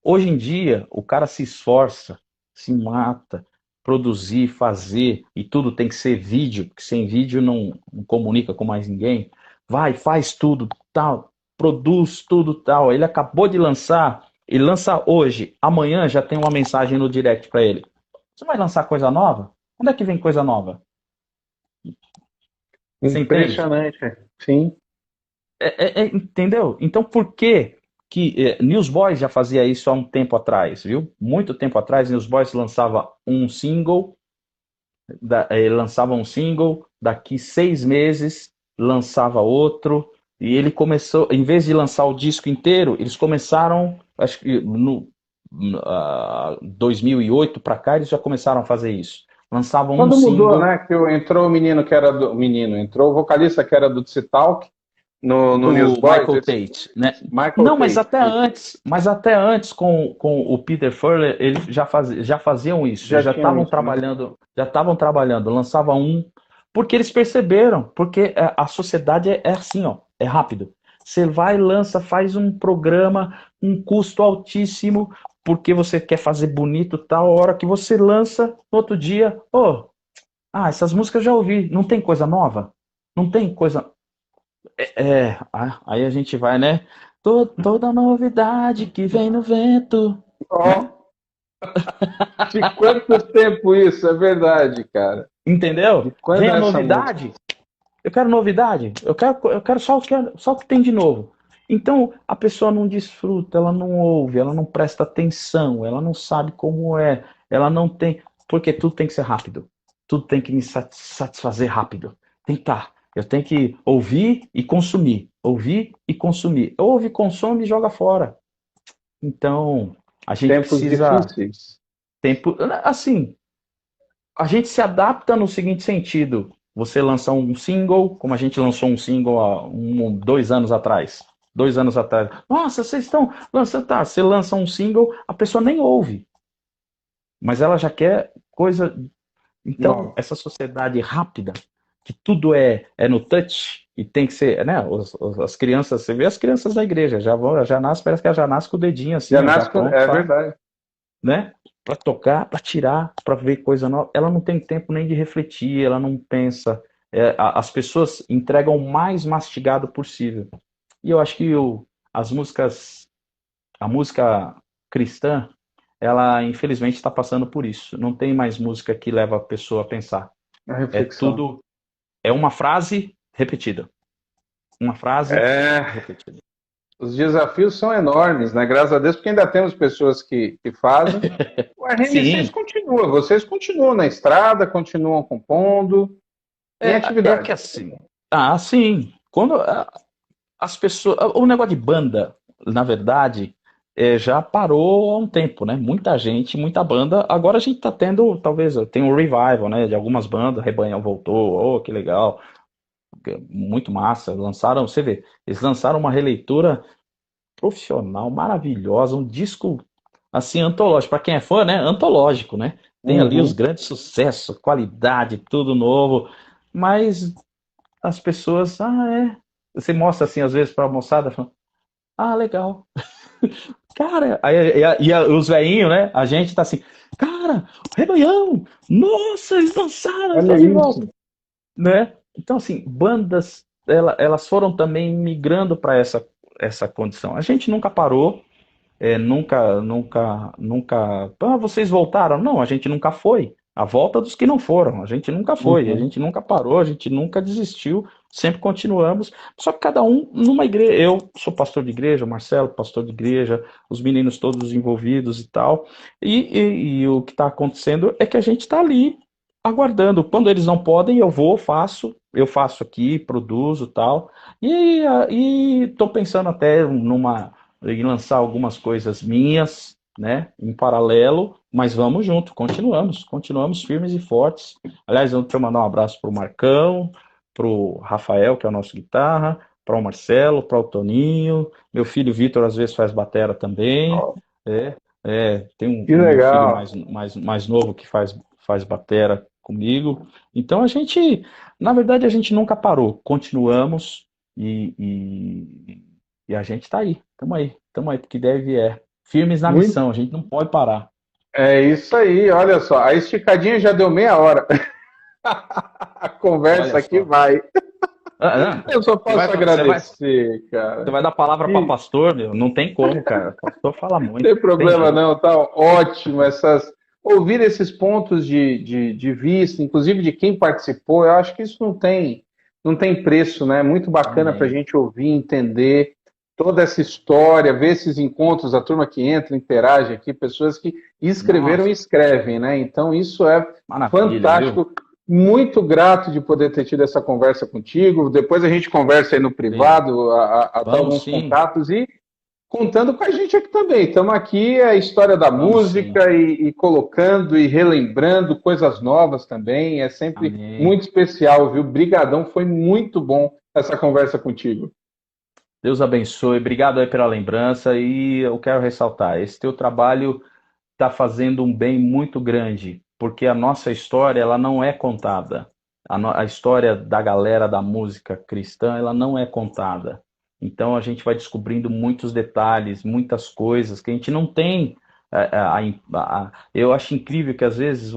Hoje em dia, o cara se esforça, se mata, produzir, fazer, e tudo tem que ser vídeo, porque sem vídeo não comunica com mais ninguém. Vai, faz tudo, tal, produz tudo, tal. Ele acabou de lançar, ele lança hoje, amanhã já tem uma mensagem no direct para ele. Você vai lançar coisa nova? Onde é que vem coisa nova? Você entende? Impressionante. Sim. Entendeu? Então, por que Newsboys já fazia isso há um tempo atrás, viu? Muito tempo atrás, Newsboys lançava um single, daqui 6 meses lançava outro, e ele começou, em vez de lançar o disco inteiro, eles começaram, acho que 2008 para cá, eles já começaram a fazer isso. Lançavam um Quando mudou, single. né? Que entrou o menino que era do. Menino, entrou o vocalista que era do Talk no O Newsboys, Michael Tate, né? Michael Não, Tate. mas até antes com o Peter Furler, eles já faziam isso, Já tinham isso, né? já estavam trabalhando, lançava um, porque eles perceberam, porque a sociedade é assim, ó, é rápido. Você vai, lança, faz um programa, um custo altíssimo, porque você quer fazer bonito, tal, a hora que você lança, no outro dia, essas músicas eu já ouvi, não tem coisa nova? Não tem coisa. Aí a gente vai, né? Toda novidade que vem no vento, né? Ó, de quanto tempo isso? É verdade, cara. Entendeu? De quando Vem a é essa música? novidade. Eu quero novidade. Eu quero só o que tem de novo. Então a pessoa não desfruta, ela não ouve, ela não presta atenção, ela não sabe como é, ela não tem. Porque tudo tem que ser rápido. Tudo tem que me satisfazer rápido. Tem que estar. Eu tenho que ouvir e consumir. Ouvir e consumir. Ouve, consome e joga fora. Então, a gente Tempos precisa difíceis. tempo, assim, a gente se adapta no seguinte sentido. Você lança um single, como a gente lançou um single há 2 anos atrás. 2 anos atrás. Nossa, vocês estão lançando, tá? Você lança um single, a pessoa nem ouve, mas ela já quer coisa. Então, Não. essa sociedade rápida, que tudo é no touch, e tem que ser, né? As crianças, você vê as crianças da igreja, já nasce, parece que ela já nasce com o dedinho assim, ó, já pronto, É verdade. né? Para tocar, para tirar, para ver coisa nova. Ela não tem tempo nem de refletir, ela não pensa. As pessoas entregam o mais mastigado possível. E eu acho que a música cristã, ela infelizmente está passando por isso. Não tem mais música que leva a pessoa a pensar. A É reflexão. tudo, é uma frase repetida. Uma frase É, repetida. os desafios são enormes, né? Graças a Deus, porque ainda temos pessoas que fazem. O RM6 Sim, continua, vocês continuam na estrada, continuam compondo, em é que atividade. assim. Ah, sim. Quando as pessoas. O negócio de banda, na verdade, já parou há um tempo, né? Muita gente, muita banda. Agora a gente tá tendo, talvez, tem um revival, né? De algumas bandas. Rebanhão voltou, oh, que legal. Muito massa. Lançaram, você vê, eles lançaram uma releitura profissional, maravilhosa, um disco assim antológico. Para quem é fã, né? Antológico, né? Tem ali os Uhum. grandes sucessos, qualidade, tudo novo. Mas as pessoas, você mostra assim às vezes para a moçada, fala, legal. Cara, os velhinhos, né? A gente tá assim, cara, Rebaião, nossa, eles lançaram, Olha estão de volta, isso. né? Então, assim, bandas, elas foram também migrando para essa condição. A gente nunca parou, nunca. Vocês voltaram? Não, a gente nunca foi. A volta dos que não foram. A gente nunca foi. A Uhum. gente nunca parou. A gente nunca desistiu. Sempre continuamos. Só que cada um numa igreja. Eu sou pastor de igreja, o Marcelo, pastor de igreja, os meninos todos envolvidos e tal. E o que está acontecendo é que a gente está ali aguardando. Quando eles não podem, eu vou, faço. Eu faço aqui, produzo tal. E estou pensando até em lançar algumas coisas minhas, né, em paralelo, mas vamos junto, continuamos firmes e fortes. Aliás, eu quero mandar um abraço para o Marcão, para o Rafael, que é o nosso guitarra, para o Marcelo, para o Toninho, meu filho Vitor às vezes faz batera também, Ó, tem que meu filho legal. mais novo que faz batera comigo. Então na verdade, a gente nunca parou, continuamos e a gente está aí, estamos aí, porque deve firmes na Muito. missão, a gente não pode parar. É isso aí, olha só. A esticadinha já deu meia hora. A Olha conversa aqui só. vai. Não, Eu só você vai, posso você vai, agradecer, você cara. vai dar palavra para E pastor, meu? Não tem como, cara. Pastor fala não muito, tem não tem problema jeito. não, tá ótimo ouvir esses pontos de vista, inclusive de quem participou, eu acho que isso não tem preço, né? É muito bacana para a Amém. gente ouvir, entender toda essa história, ver esses encontros, a turma que entra, interage aqui, pessoas que escreveram e Nossa, escrevem, né? Então isso é maravilha, viu? fantástico. Muito grato de poder ter tido essa conversa contigo. Depois a gente conversa aí no Beleza. privado, até Vamos alguns sim, contatos e contando com a gente aqui também. Estamos aqui, a história da vamos sim. música e colocando e relembrando coisas novas também. É sempre Amém. muito especial, viu? Brigadão, foi muito bom essa conversa contigo. Deus abençoe. Obrigado aí pela lembrança e eu quero ressaltar, esse teu trabalho está fazendo um bem muito grande, porque a nossa história ela não é contada. A história da galera da música cristã ela não é contada. Então a gente vai descobrindo muitos detalhes, muitas coisas que a gente não tem. Eu acho incrível que às vezes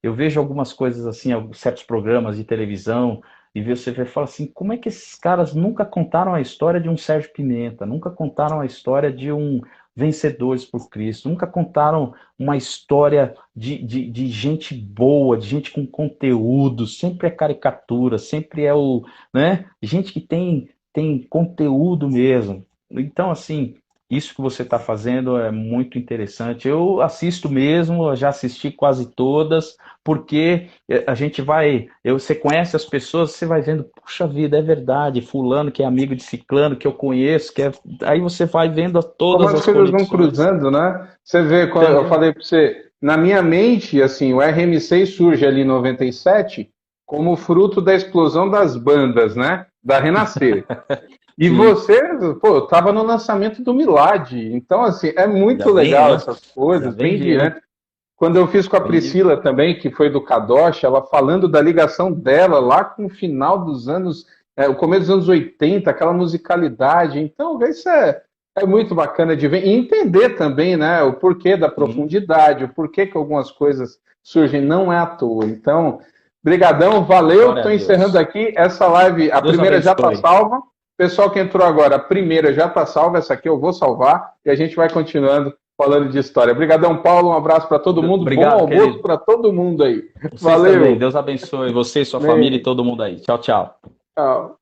eu vejo algumas coisas assim, certos programas de televisão e você vê, fala assim, como é que esses caras nunca contaram a história de um Sérgio Pimenta, nunca contaram a história de um Vencedores por Cristo, nunca contaram uma história de gente boa, de gente com conteúdo, sempre é caricatura, sempre é né? Gente que tem conteúdo mesmo. Então, assim, isso que você está fazendo é muito interessante. Eu assisto mesmo, eu já assisti quase todas, porque a gente você conhece as pessoas, você vai vendo, puxa vida, é verdade, fulano que é amigo de ciclano, que eu conheço, aí você vai vendo Como todas as as coisas vão conexões, cruzando, né? Você vê, quando eu entendeu? falei para você, na minha mente, assim, o RM6 surge ali em 97 como fruto da explosão das bandas, né? Da Renascer. E Sim, você, pô, estava no lançamento do Milad. Então, assim, é já muito vem legal essas antes, já coisas, vem bem de de antes, antes. Quando eu fiz com a vem de... Priscila também, que foi do Kadosh, ela falando da ligação dela lá com o final dos anos, o começo dos anos 80, aquela musicalidade. Então, isso é muito bacana de ver e entender também, né, o porquê da Sim, profundidade, o porquê que algumas coisas surgem, não é à toa. Então, brigadão, valeu, glória a estou encerrando Deus. aqui. Essa live, a Deus primeira já está abençoe. salva. Pessoal que entrou agora, a primeira já está salva, essa aqui eu vou salvar e a gente vai continuando falando de história. Obrigadão, Paulo, um abraço para todo mundo, bom Obrigado, almoço querido. para todo mundo aí. Vocês também. Valeu. Deus abençoe você, sua família e Amém. todo mundo aí. Tchau, tchau. Tchau.